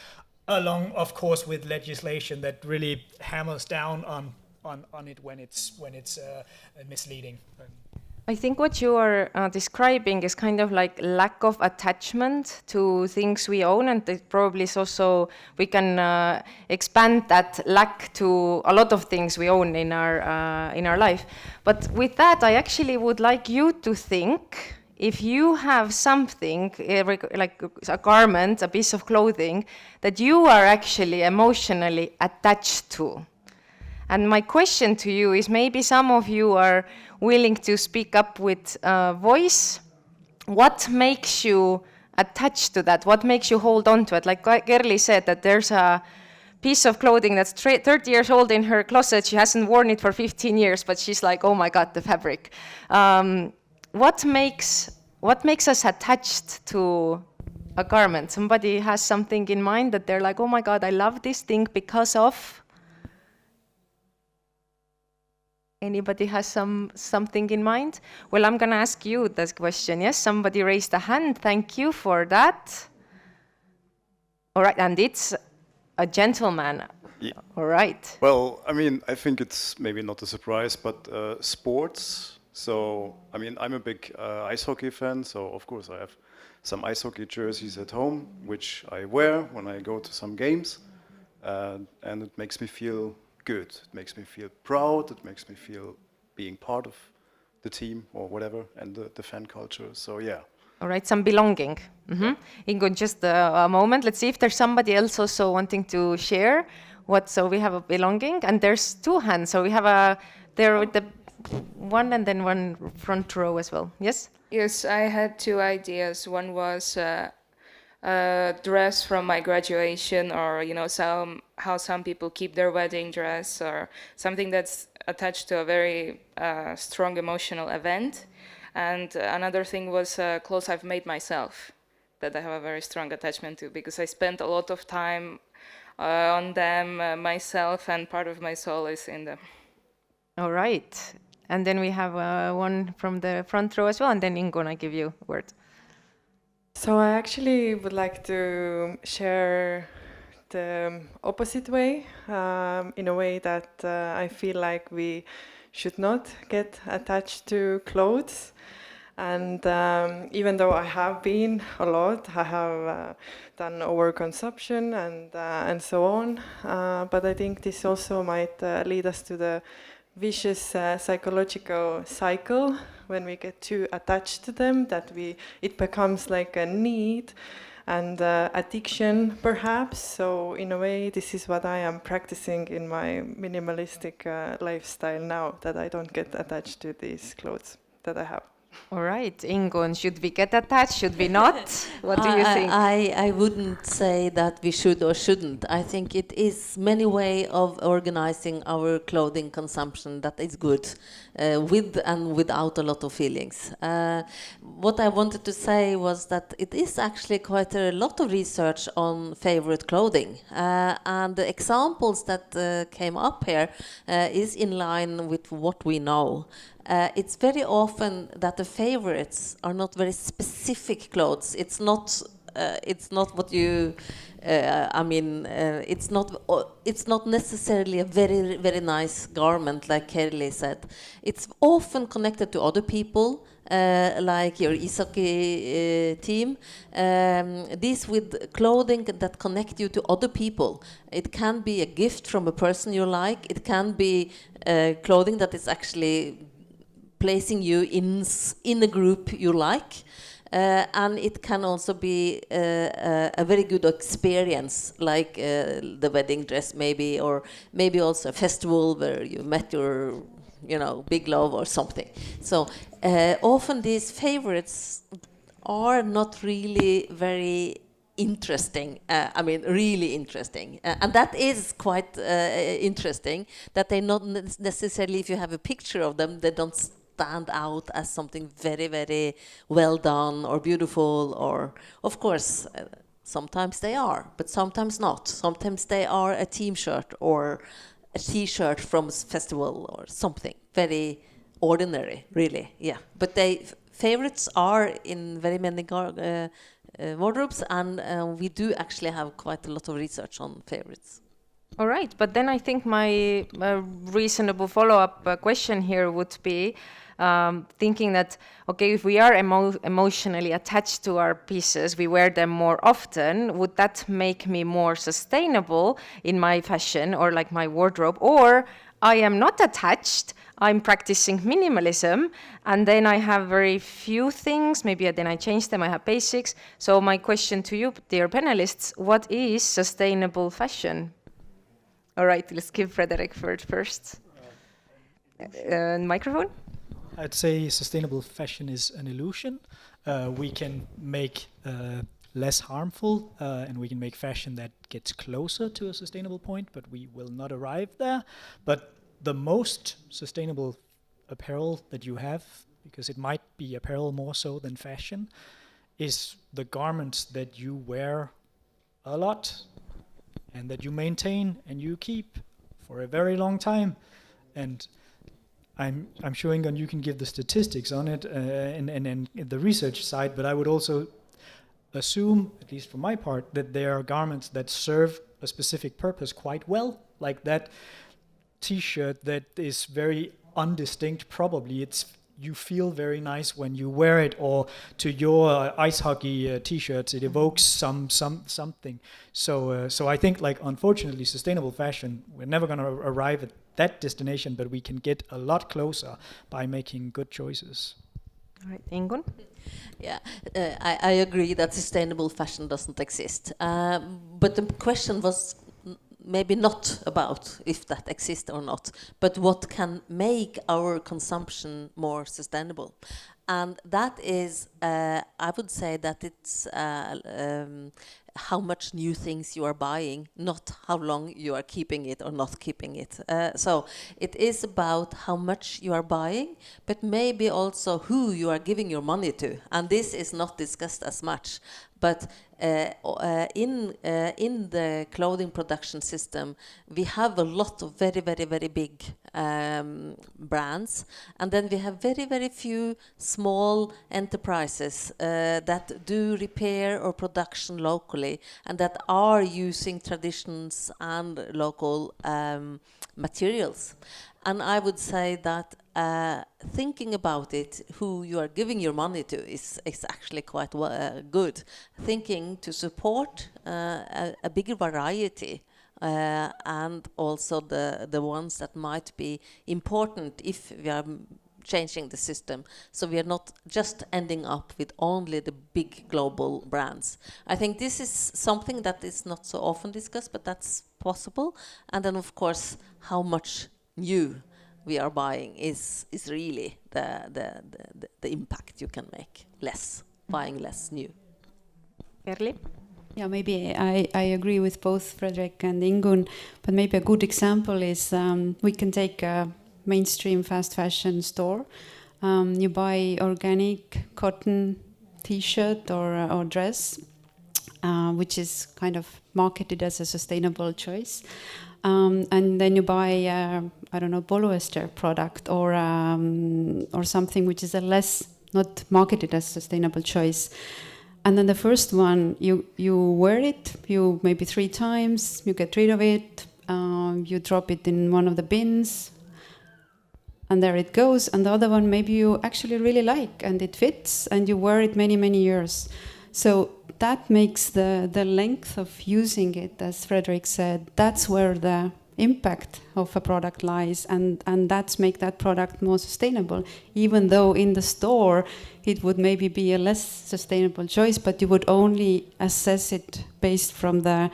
along, of course, with legislation that really hammers down on it when it's misleading. I think what you are describing is kind of like lack of attachment to things we own, and it probably is also, we can expand that lack to a lot of things we own in our life. But with that, I actually would like you to think, if you have something like a garment, a piece of clothing that you are actually emotionally attached to. And my question to you is, maybe some of you are willing to speak up with voice. What makes you attached to that? What makes you hold on to it? Like Gerli said, that there's a piece of clothing that's 30 years old in her closet. She hasn't worn it for 15 years, but she's like, oh my God, the fabric. What makes us attached to a garment? Somebody has something in mind that they're like, oh my God, I love this thing because of... Anybody has something in mind? Well, I'm going to ask you this question. Yes, somebody raised a hand. Thank you for that. All right, and it's a gentleman. Yeah. All right. Well, I mean, I think it's maybe not a surprise, but sports. So, I mean, I'm a big ice hockey fan, so of course I have some ice hockey jerseys at home, which I wear when I go to some games, and it makes me feel good. It makes me feel proud. It makes me feel being part of the team or whatever, and the fan culture. So yeah. All right, some belonging. Mm-hmm. Ingo, just a moment. Let's see if there's somebody else also wanting to share. So we have a belonging, and there's two hands. So we have there with the one and then one front row as well. Yes? Yes, I had two ideas. One was a dress from my graduation, or how some people keep their wedding dress, or something that's attached to a very strong emotional event. And another thing was clothes I've made myself that I have a very strong attachment to, because I spent a lot of time on them myself, and part of my soul is in them. All right. And then we have one from the front row as well, and then Ingo, I give you a word. So I actually would like to share the opposite way, in a way that I feel like we should not get attached to clothes. And even though I have been a lot, I have done overconsumption and so on, but I think this also might lead us to the vicious psychological cycle when we get too attached to them, that it becomes like a need, and addiction, perhaps. So in a way, this is what I am practicing in my minimalistic lifestyle now, that I don't get attached to these clothes that I have. All right, Ingun, should we get attached? Should we not? What do you think? I wouldn't say that we should or shouldn't. I think it is many way of organizing our clothing consumption that is good, with and without a lot of feelings. What I wanted to say was that it is actually quite a lot of research on favorite clothing, and the examples that came up here is in line with what we know. It's very often that the favorites are not very specific clothes. It's not what you. It's not necessarily a very very nice garment, like Kerli said. It's often connected to other people, like your ice hockey team. These with clothing that connect you to other people. It can be a gift from a person you like. It can be clothing that is actually placing you in a group you like, and it can also be a very good experience, like the wedding dress maybe, or maybe also a festival where you met your big love or something. So often these favorites are not really very interesting. Really interesting, and that is quite interesting, that they not necessarily, if you have a picture of them, they don't stand out as something very very well done or beautiful, or of course sometimes they are, but sometimes not. Sometimes they are a team shirt or a t-shirt from a festival or something very ordinary, really. Yeah, but favorites are in very many wardrobes, and we do actually have quite a lot of research on favorites. All right, but then I think my reasonable follow-up question here would be thinking that, okay, if we are emotionally attached to our pieces, we wear them more often, would that make me more sustainable in my fashion or like my wardrobe? Or I am not attached, I'm practicing minimalism, and then I have very few things, maybe then I change them, I have basics. So my question to you, dear panelists, what is sustainable fashion? All right, let's give Frederick first. Microphone? I'd say sustainable fashion is an illusion. We can make less harmful, and we can make fashion that gets closer to a sustainable point, but we will not arrive there. But the most sustainable apparel that you have, because it might be apparel more so than fashion, is the garments that you wear a lot and that you maintain and you keep for a very long time. And I'm sure, Ingun, you can give the statistics on it and the research side, but I would also assume, at least for my part, that there are garments that serve a specific purpose quite well, like that t-shirt that is very undistinct. Probably you feel very nice when you wear it, or to your ice hockey t-shirts, it evokes something. So I think, like, unfortunately, sustainable fashion, we're never going to arrive at that destination, but we can get a lot closer by making good choices. All right, Ingun? Yeah, I agree that sustainable fashion doesn't exist. But the question was maybe not about if that exists or not, but what can make our consumption more sustainable. And that is, I would say that it's how much new things you are buying, not how long you are keeping it or not keeping it. So it is about how much you are buying, but maybe also who you are giving your money to. And this is not discussed as much. But in the clothing production system, we have a lot of very, very, very big brands, and then we have very, very few small enterprises that do repair or production locally, and that are using traditions and local materials. And I would say that thinking about it, who you are giving your money to, is actually quite good. Thinking to support a bigger variety, and also the ones that might be important if we are changing the system, so we are not just ending up with only the big global brands. I think this is something that is not so often discussed, but that's possible. And then, of course, how much new we are buying is really the impact you can make. Buying less new. Kerli? Yeah, maybe I agree with both Fredrik and Ingun, but maybe a good example is we can take a mainstream fast fashion store. You buy organic cotton t-shirt or dress, which is kind of marketed as a sustainable choice. And then you buy, I don't know, polyester product or something which is a less, not marketed as sustainable choice. And then the first one, you wear it, you maybe 3 times, you get rid of it, you drop it in one of the bins, and there it goes. And the other one maybe you actually really like, and it fits, and you wear it many, many years. So that makes the length of using it, as Fredrik said, that's where the impact of a product lies, and that's make that product more sustainable, even though in the store it would maybe be a less sustainable choice, but you would only assess it based from the,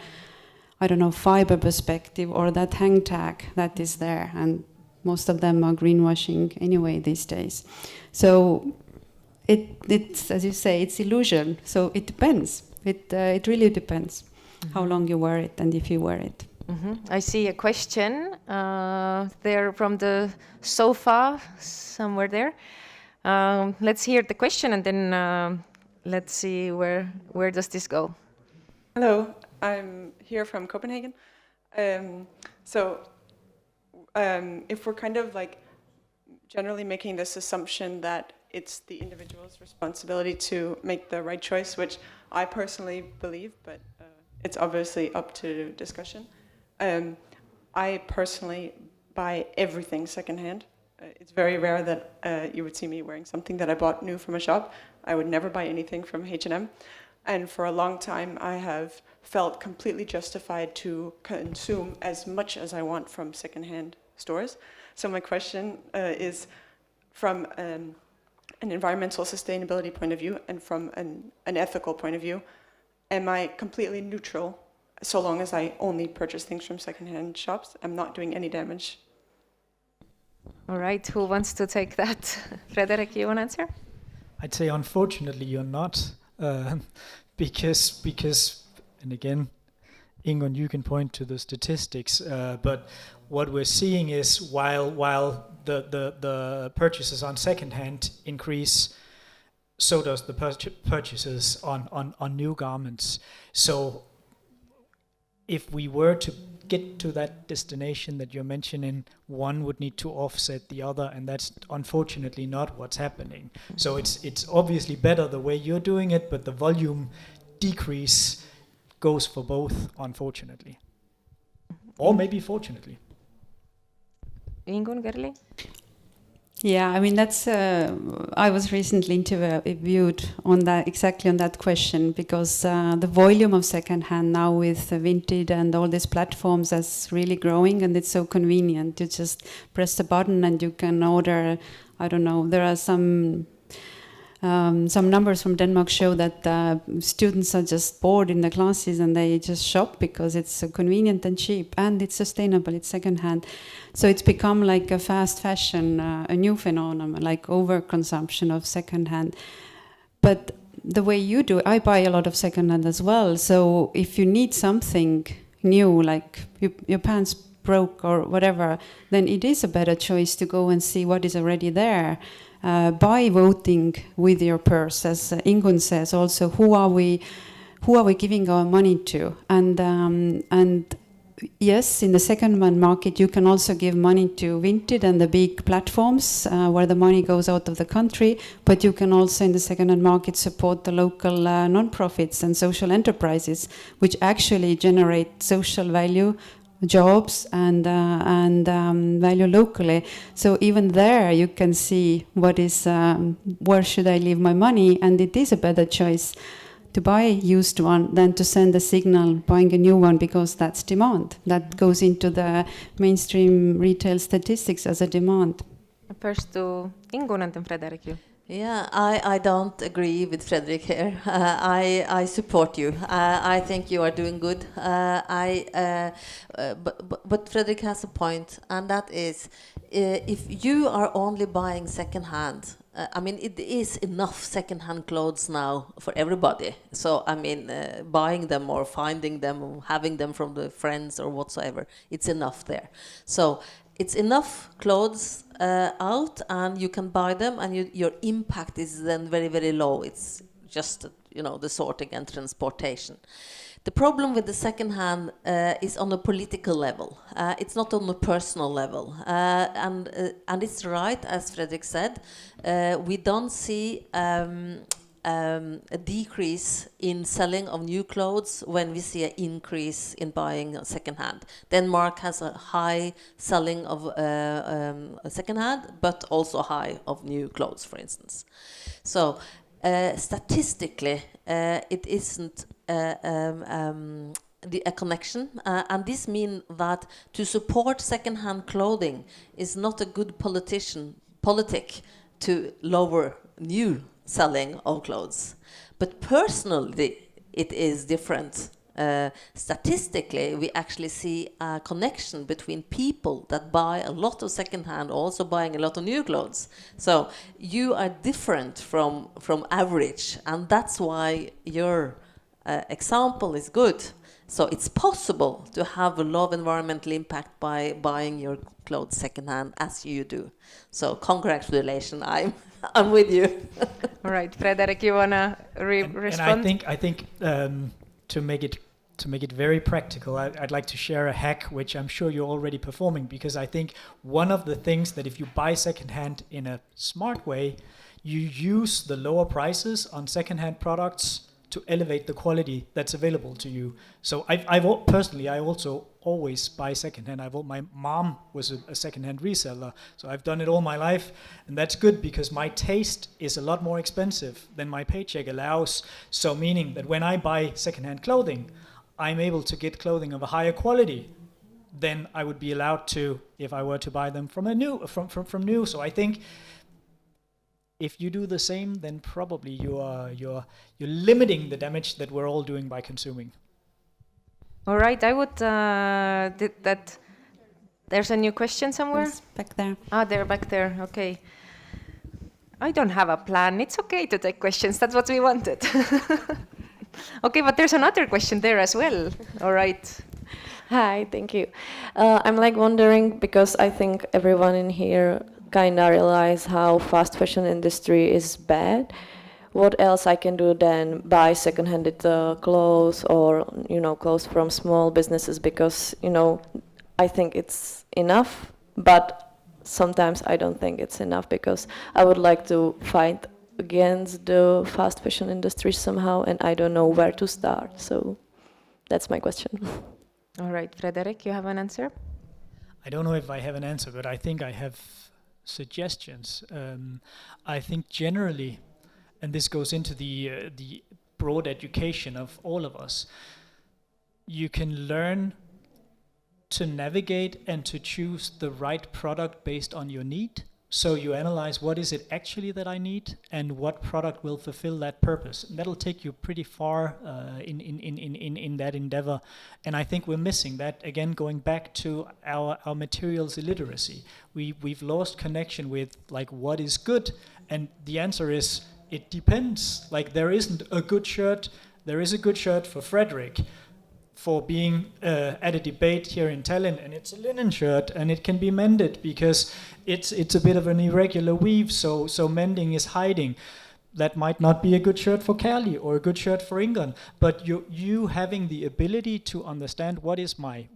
I don't know, fiber perspective or that hang tag that is there, and most of them are greenwashing anyway these days. So it's, as you say, it's illusion, so it depends. It really depends how long you wear it and if you wear it. I see a question there from the sofa somewhere there. Let's hear the question, and then let's see where does this go. Hello, I'm here from Copenhagen. If we're kind of like generally making this assumption that it's the individual's responsibility to make the right choice, which I personally believe, but it's obviously up to discussion. I personally buy everything secondhand. It's very rare that you would see me wearing something that I bought new from a shop. I would never buy anything from H&M. And for a long time, I have felt completely justified to consume as much as I want from secondhand stores. So my question is, from an environmental sustainability point of view and from an ethical point of view, am I completely neutral so long as I only purchase things from secondhand shops? I'm not doing any damage. All right, who wants to take that? Fredrik, you want to answer? I'd say unfortunately you're not, because, and again, Ingun, you can point to the statistics, but what we're seeing is while the purchases on secondhand increase, so does the purchases on new garments. So if we were to get to that destination that you're mentioning, one would need to offset the other, and that's unfortunately not what's happening. So it's obviously better the way you're doing it, but the volume decrease goes for both, unfortunately. Or maybe fortunately. Ingun, Kerli? Yeah, I mean, that's. I was recently interviewed on that, exactly on that question, because the volume of secondhand now with Vinted and all these platforms is really growing, and it's so convenient. You just press the button and you can order. I don't know. There are some numbers from Denmark show that students are just bored in the classes and they just shop because it's so convenient and cheap, and it's sustainable, it's secondhand. So it's become like a fast fashion, a new phenomenon, like overconsumption of secondhand. But the way you do it, I buy a lot of secondhand as well. So if you need something new, like your pants broke or whatever, then it is a better choice to go and see what is already there. By voting with your purse, as Ingun says, also who are we giving our money to? And yes, in the second-hand market, you can also give money to Vinted and the big platforms where the money goes out of the country. But you can also, in the second-hand market, support the local non-profits and social enterprises, which actually generate social value, jobs, and value locally. So even there you can see what is where should I leave my money, and it is a better choice to buy a used one than to send a signal buying a new one, because that's demand. That goes into the mainstream retail statistics as a demand. First to Ingun and then Frederick, you. Yeah, I don't agree with Frederick here. I support you. I think you are doing good. But Frederick has a point, and that is, if you are only buying second-hand, I mean, it is enough second-hand clothes now for everybody. So, I mean, buying them or finding them, or having them from the friends or whatsoever, it's enough there. So, it's enough clothes out, and you can buy them, and your impact is then very, very low. It's just, the sorting and transportation. The problem with the second-hand is on a political level. It's not on a personal level. And it's right, as Frederick said, we don't see a decrease in selling of new clothes when we see an increase in buying second-hand. Denmark has a high selling of second-hand, but also high of new clothes, for instance. So statistically, it isn't a connection, and this means that to support second-hand clothing is not a good politic to lower new selling of clothes. But personally, it is different. Statistically, we actually see a connection between people that buy a lot of second-hand, also buying a lot of new clothes. So you are different from average, and that's why your example is good. So it's possible to have a low environmental impact by buying your clothes second-hand, as you do. So congratulations, I'm with you. All right, Frederick, you wanna respond? And I think to make it very practical, I'd like to share a hack which I'm sure you're already performing, because I think one of the things that if you buy secondhand in a smart way, you use the lower prices on secondhand products to elevate the quality that's available to you. So personally, I also always buy secondhand. My mom was a secondhand reseller, so I've done it all my life, and that's good because my taste is a lot more expensive than my paycheck allows. So meaning that when I buy secondhand clothing, I'm able to get clothing of a higher quality than I would be allowed to if I were to buy them from new. So I think if you do the same, then probably you're limiting the damage that we're all doing by consuming. All right, I would that. There's a new question somewhere. Yes, back there. They're back there. Okay. I don't have a plan. It's okay to take questions. That's what we wanted. Okay, but there's another question there as well. All right. Hi, thank you. I'm wondering, because I think everyone in here kind of realize how fast fashion industry is bad. What else I can do than buy second-handed clothes or clothes from small businesses, because I think it's enough, but sometimes I don't think it's enough, because I would like to fight against the fast fashion industry somehow, and I don't know where to start. So that's my question. All right, Frederick, you have an answer? I don't know if I have an answer, but I think I have suggestions. I think generally, and this goes into the broad education of all of us, you can learn to navigate and to choose the right product based on your need. So you analyze what is it actually that I need and what product will fulfill that purpose. And that'll take you pretty far in that endeavor. And I think we're missing that, again, going back to our materials illiteracy. We've lost connection with what is good, and the answer is it depends. There isn't a good shirt. There is a good shirt for Frederick for being at a debate here in Tallinn, and it's a linen shirt, and it can be mended because it's a bit of an irregular weave, so mending is hiding. That might not be a good shirt for Kali or a good shirt for Ingun, but you having the ability to understand what is my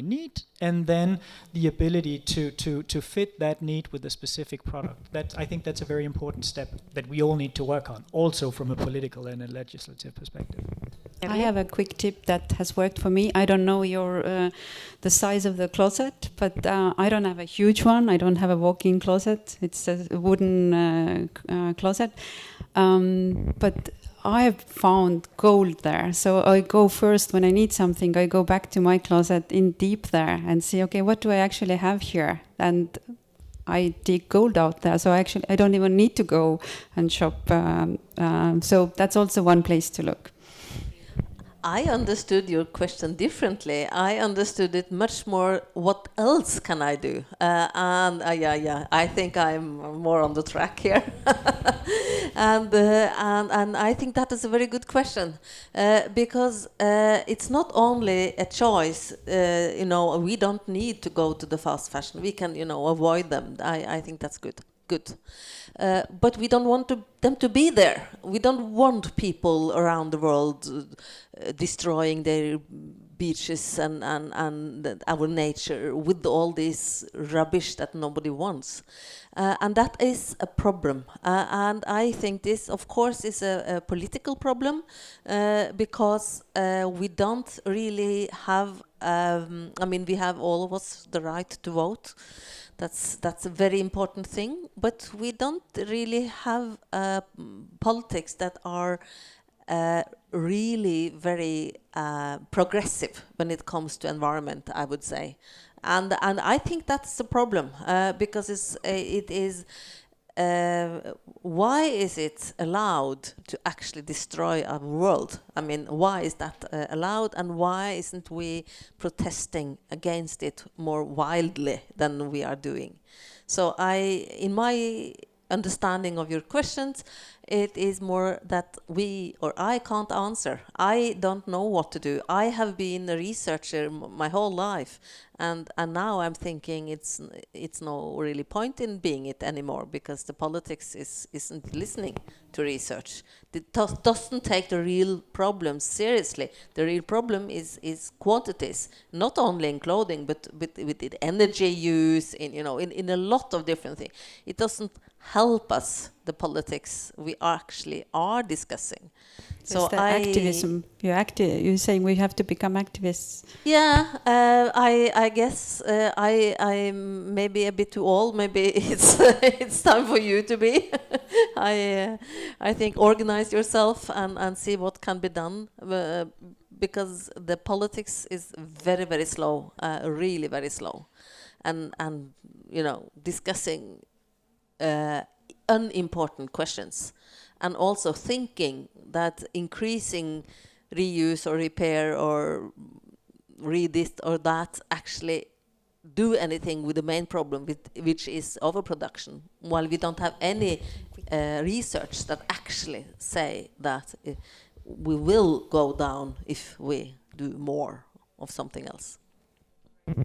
need, and then the ability to fit that need with a specific product. I think that's a very important step that we all need to work on, also from a political and a legislative perspective. I have a quick tip that has worked for me. I don't know the size of the closet, but I don't have a huge one. I don't have a walk-in closet. It's a wooden closet. But I have found gold there. So I go first when I need something. I go back to my closet in deep there and see, okay, what do I actually have here? And I dig gold out there. So actually, I don't even need to go and shop. So that's also one place to look. I understood your question differently. I understood it much more, what else can I do? Yeah, I think I'm more on the track here. And I think that is a very good question, because it's not only a choice. We don't need to go to the fast fashion. We can, avoid them. I think that's good. But we don't want them to be there. We don't want people around the world destroying their beaches and our nature with all this rubbish that nobody wants. And that is a problem. And I think this, of course, is a political problem, because we don't really have, we have all of us the right to vote. That's a very important thing, but we don't really have politics that are really very progressive when it comes to environment, I would say, and I think that's the problem, because it is. Why is it allowed to actually destroy our world? Why is that allowed, and why isn't we protesting against it more wildly than we are doing? So in my understanding of your questions, it is more that I can't answer. I don't know what to do. I have been a researcher my whole life, and now I'm thinking it's no really point in being it anymore, because the politics isn't listening to research. It doesn't take the real problem seriously. The real problem is quantities, not only in clothing, but with energy use, in a lot of different things. It doesn't help us, the politics we actually are discussing. So activism. You're saying we have to become activists. Yeah, I guess I'm maybe a bit too old. Maybe it's time for you to be. I think organize yourself and see what can be done, because the politics is very, very slow, really very slow, and discussing unimportant questions, and also thinking that increasing reuse or repair or this or that actually do anything with the main problem, which is overproduction, while we don't have any research that actually say that we will go down if we do more of something else.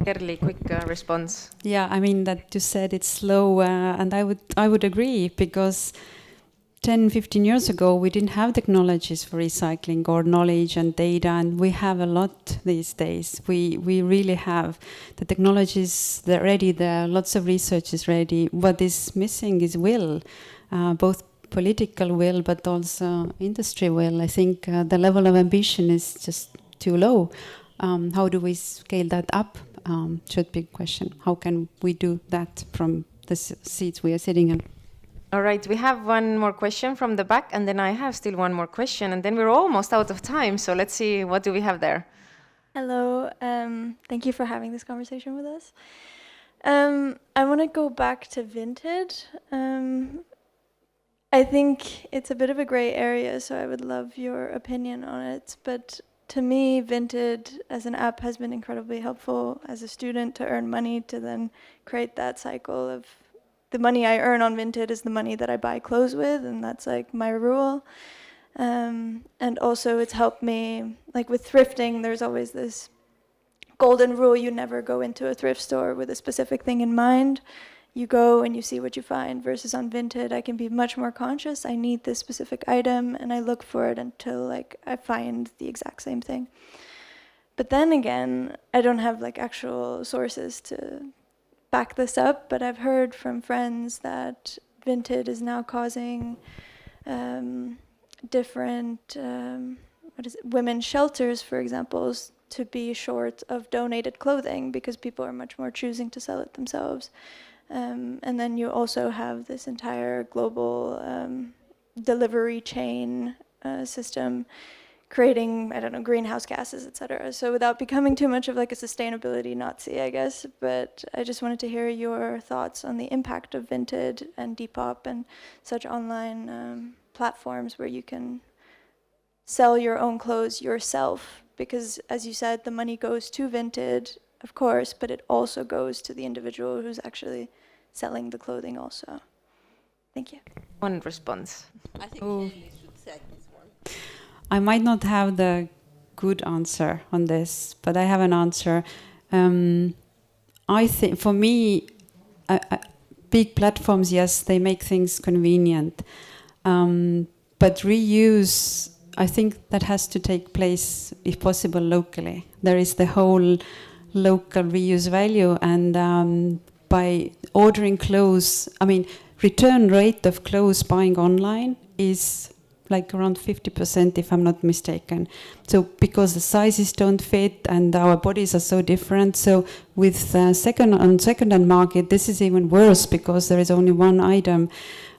Kerli, quick response. Yeah, that you said it's slow, and I would agree, because 10-15 years ago we didn't have technologies for recycling or knowledge and data, and we have a lot these days. We really have the technologies. They're ready. There, lots of research is ready. What is missing is will, both political will but also industry will. I think the level of ambition is just too low. How do we scale that up? Should be a question. How can we do that from the seats we are sitting in? All right, we have one more question from the back, and then I have still one more question, and then we're almost out of time, so let's see, what do we have there? Hello, thank you for having this conversation with us. I want to go back to Vinted. I think it's a bit of a gray area, so I would love your opinion on it, but to me, Vinted as an app has been incredibly helpful as a student to earn money, to then create that cycle of the money I earn on Vinted is the money that I buy clothes with, and that's like my rule. And also it's helped me, like with thrifting, there's always this golden rule: you never go into a thrift store with a specific thing in mind. You go and you see what you find, versus on Vinted, I can be much more conscious. I need this specific item and I look for it until I find the exact same thing. But then again, I don't have actual sources to back this up, but I've heard from friends that Vinted is now causing different women's shelters, for example, to be short of donated clothing because people are much more choosing to sell it themselves. And then you also have this entire global delivery chain system creating, I don't know, greenhouse gases, etc. So without becoming too much of like a sustainability Nazi, I guess, but I just wanted to hear your thoughts on the impact of Vinted and Depop and such online platforms where you can sell your own clothes yourself, because as you said, the money goes to Vinted, of course, but it also goes to the individual who's actually selling the clothing also. Thank you. One response. I think Haley should say this one. I might not have the good answer on this, but I have an answer. I think for me, big platforms, yes, they make things convenient, but reuse, I think that has to take place, if possible, locally. There is the whole local reuse value, and by ordering clothes, I mean, return rate of clothes buying online is like around 50%, if I'm not mistaken. So because the sizes don't fit and our bodies are so different. So with second-hand market, this is even worse because there is only one item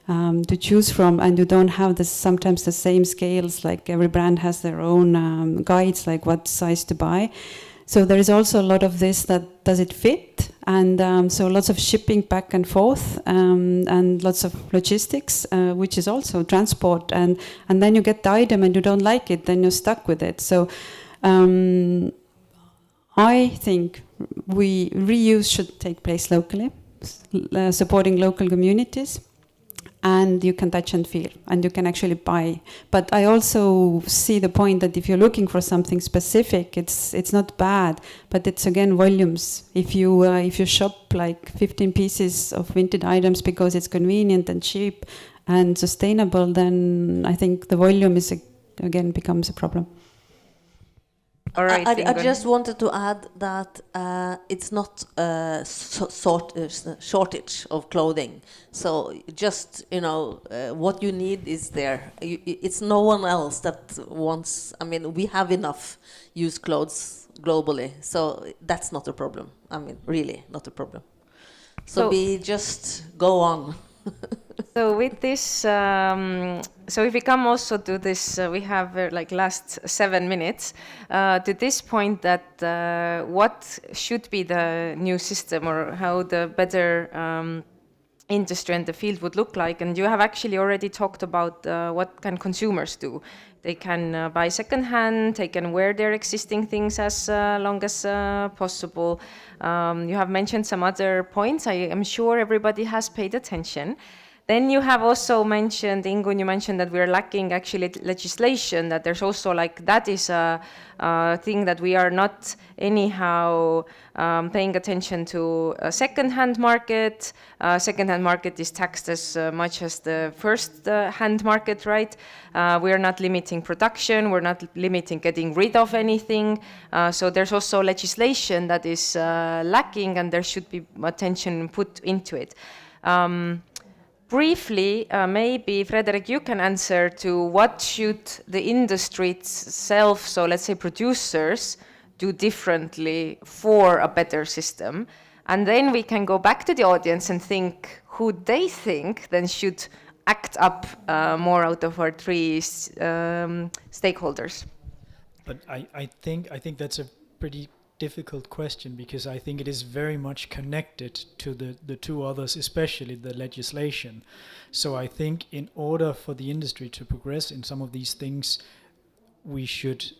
to choose from, and you don't have sometimes the same scales. Like every brand has their own guides, like what size to buy. So there is also a lot of this that does it fit, and so lots of shipping back and forth, and lots of logistics, which is also transport, and then you get the item and you don't like it, then you're stuck with it. So I think reuse should take place locally, supporting local communities. And you can touch and feel, and you can actually buy. But I also see the point that if you're looking for something specific, it's not bad, but it's again volumes. If you shop like 15 pieces of vintage items because it's convenient and cheap and sustainable, then I think the volume is again becomes a problem. All right, I just wanted to add that it's not a shortage of clothing. So just, what you need is there. It's no one else that wants, I mean, we have enough used clothes globally. So that's not a problem. I mean, really not a problem. So we just go on. So with this, so if we come also to this, we have like last 7 minutes to this point that what should be the new system or how the better industry and the field would look like. And you have actually already talked about what can consumers do. They can buy secondhand, they can wear their existing things as long as possible. You have mentioned some other points. I am sure everybody has paid attention. Then you have also mentioned, Ingun, you mentioned that we're lacking actually legislation, that there's also like, that is a thing that we are not anyhow paying attention to a second-hand market. Second-hand market is taxed as much as the first-hand market, right? We are not limiting production, we're not limiting getting rid of anything. So there's also legislation that is lacking, and there should be attention put into it. Briefly, maybe, Frederick, you can answer to what should the industry itself, so let's say producers, do differently for a better system. And then we can go back to the audience and think who they think then should act up more out of our three stakeholders. But I think that's a pretty difficult question, because I think it is very much connected to the two others, especially the legislation. So I think in order for the industry to progress in some of these things, we should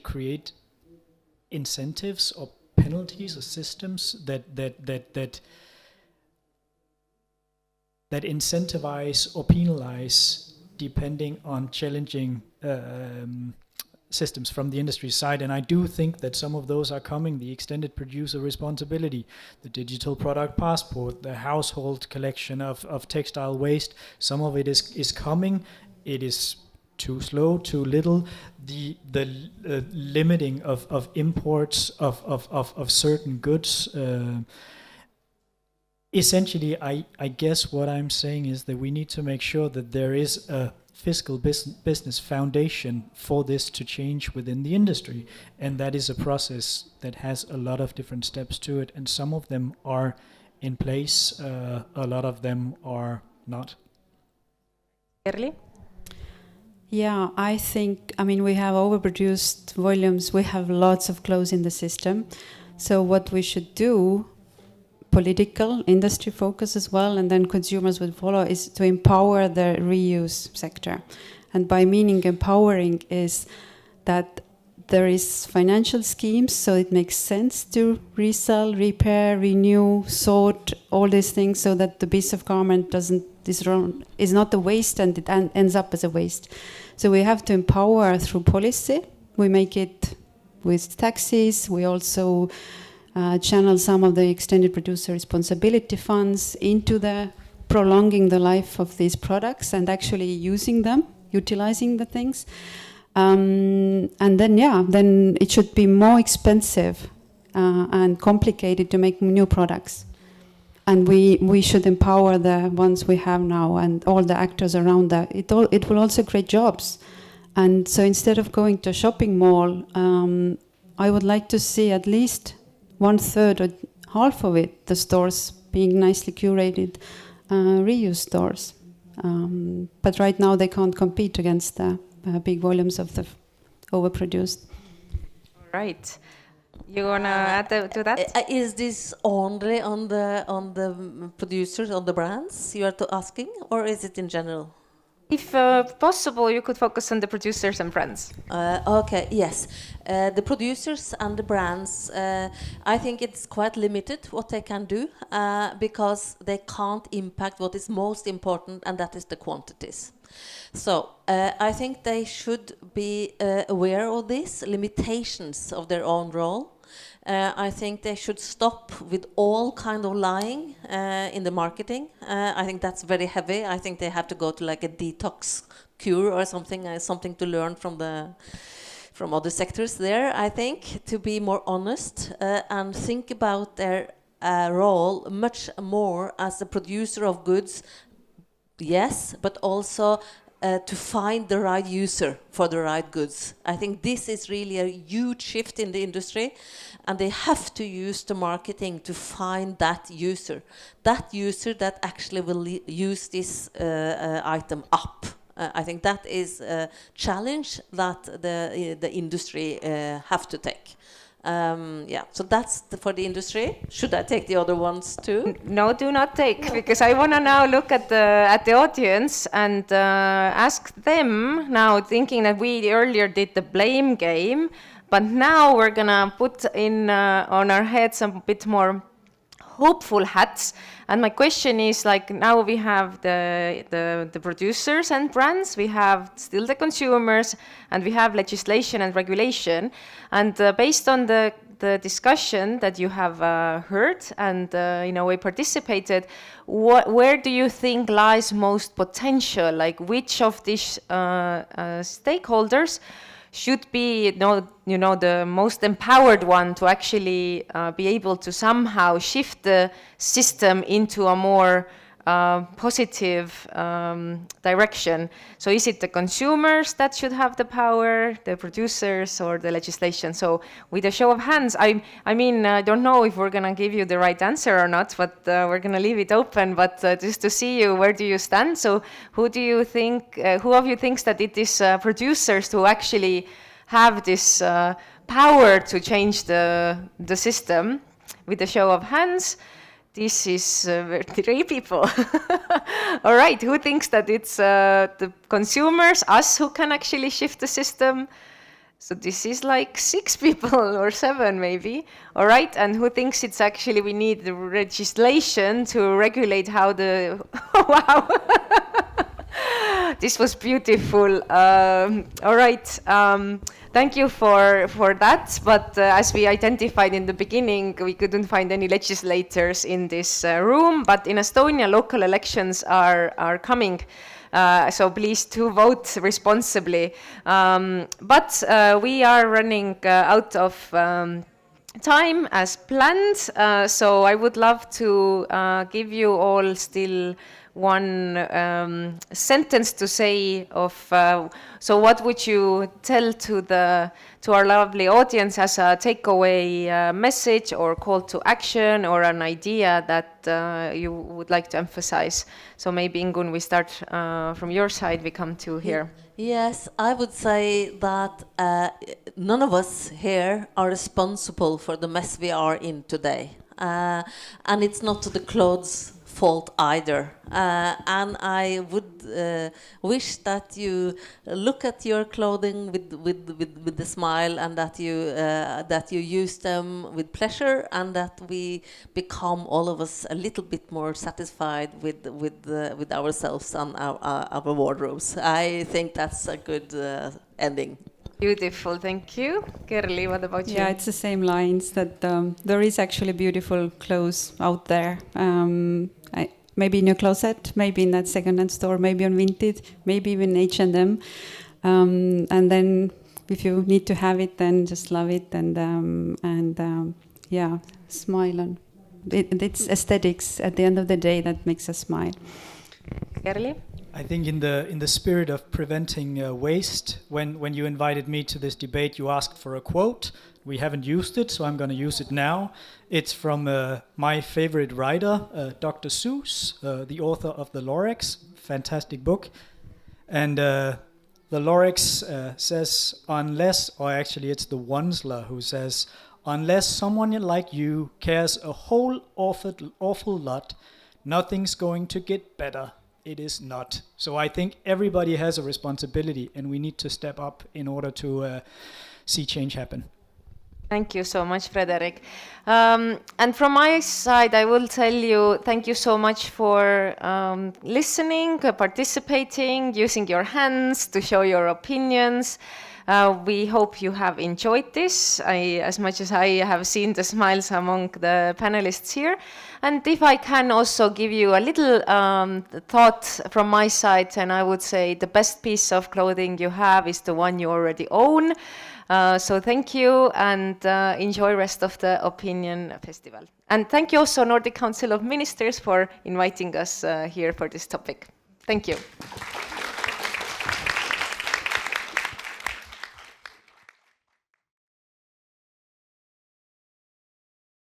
create incentives or penalties or systems that incentivize or penalize depending on challenging systems from the industry side. And I do think that some of those are coming: the extended producer responsibility, the digital product passport, the household collection of textile waste. Some of it is coming. It is too slow, too little. The limiting of imports of certain goods. Essentially, I guess what I'm saying is that we need to make sure that there is a fiscal business foundation for this to change within the industry, and that is a process that has a lot of different steps to it, and some of them are in place, a lot of them are not. Erli? Yeah, I think, I mean, we have overproduced volumes. We have lots of clothes in the system. So what we should do, political, industry focus as well, and then consumers would follow, is to empower the reuse sector. And by meaning empowering is that there is financial schemes, so it makes sense to resell, repair, renew, sort, all these things, so that the piece of garment is not a waste and it ends up as a waste. So we have to empower through policy. We make it with taxes. We also channel some of the extended producer responsibility funds into the prolonging the life of these products and actually using them, utilizing the things. And then it should be more expensive and complicated to make new products. And we should empower the ones we have now and all the actors around that. It will also create jobs. And so instead of going to a shopping mall, I would like to see at least 1/3 or half of it, the stores being nicely curated reuse stores. But right now they can't compete against the big volumes of the overproduced. Right. You wanna add to that? Is this only on the producers, on the brands you are asking, or is it in general? If possible, you could focus on the producers and brands. Okay, yes. The producers and the brands, I think it's quite limited what they can do because they can't impact what is most important, and that is the quantities. So I think they should be aware of these limitations of their own role. I think they should stop with all kind of lying in the marketing. I think that's very heavy. I think they have to go to like a detox cure or something, something to learn from other sectors there, I think, to be more honest and think about their role much more as a producer of goods, yes, but also to find the right user for the right goods. I think this is really a huge shift in the industry, and they have to use the marketing to find that user that actually will use this item up. I think that is a challenge that the industry have to take. So that's for the industry. Should I take the other ones too? No, do not take, because I want to now look at the audience and ask them now, thinking that we earlier did the blame game, but now we're gonna put in on our heads a bit more hopeful hats. And my question is, like, now we have the producers and brands, we have still the consumers, and we have legislation and regulation. And based on the discussion that you have heard and in a way participated, where do you think lies most potential? Like, which of these stakeholders should be the most empowered one to actually be able to somehow shift the system into a more positive direction? So is it the consumers that should have the power, the producers, or the legislation? So with a show of hands, I don't know if we're going to give you the right answer or not, but we're going to leave it open. But just to see you, where do you stand? So who do you think, who of you thinks that it is producers who actually have this power to change the system? With a show of hands. This is 3 people. All right, who thinks that it's the consumers, us, who can actually shift the system? So this is like 6 people or 7 maybe. All right, and who thinks it's actually we need the legislation to regulate how the... Wow. This was beautiful. All right. Thank you for that. But as we identified in the beginning, we couldn't find any legislators in this room. But in Estonia, local elections are coming. So please to vote responsibly. But we are running out of time as planned. So I would love to give you all still one sentence to say of, so what would you tell to our lovely audience as a takeaway message or call to action or an idea that you would like to emphasize? So maybe Ingun, we start from your side, we come to here. Yes, I would say that none of us here are responsible for the mess we are in today. And it's not the clothes' fault either. And I would wish that you look at your clothing with a smile, and that you use them with pleasure, and that we become, all of us, a little bit more satisfied with ourselves and our wardrobes. I think that's a good ending. Beautiful, thank you. Kerli, what about you? Yeah, it's the same lines that there is actually beautiful clothes out there. Maybe in your closet, maybe in that second-hand store, maybe on Vinted, maybe even H&M. And then if you need to have it, then just love it and yeah, smile. And it's aesthetics at the end of the day that makes us smile. Kerli? I think in the spirit of preventing waste, when you invited me to this debate, you asked for a quote. We haven't used it, so I'm going to use it now. It's from my favorite writer, Dr. Seuss, the author of The Lorax, fantastic book. And the Lorax says, unless, or actually it's the Wunsler who says, unless someone like you cares a whole awful lot, nothing's going to get better. It is not. So I think everybody has a responsibility, and we need to step up in order to see change happen. Thank you so much, Frederick. And from my side, I will tell you, thank you so much for listening, participating, using your hands to show your opinions. We hope you have enjoyed this, as much as I have seen the smiles among the panelists here. And if I can also give you a little thought from my side, then I would say the best piece of clothing you have is the one you already own. So thank you, and enjoy rest of the Opinion Festival. And thank you also Nordic Council of Ministers for inviting us here for this topic. Thank you.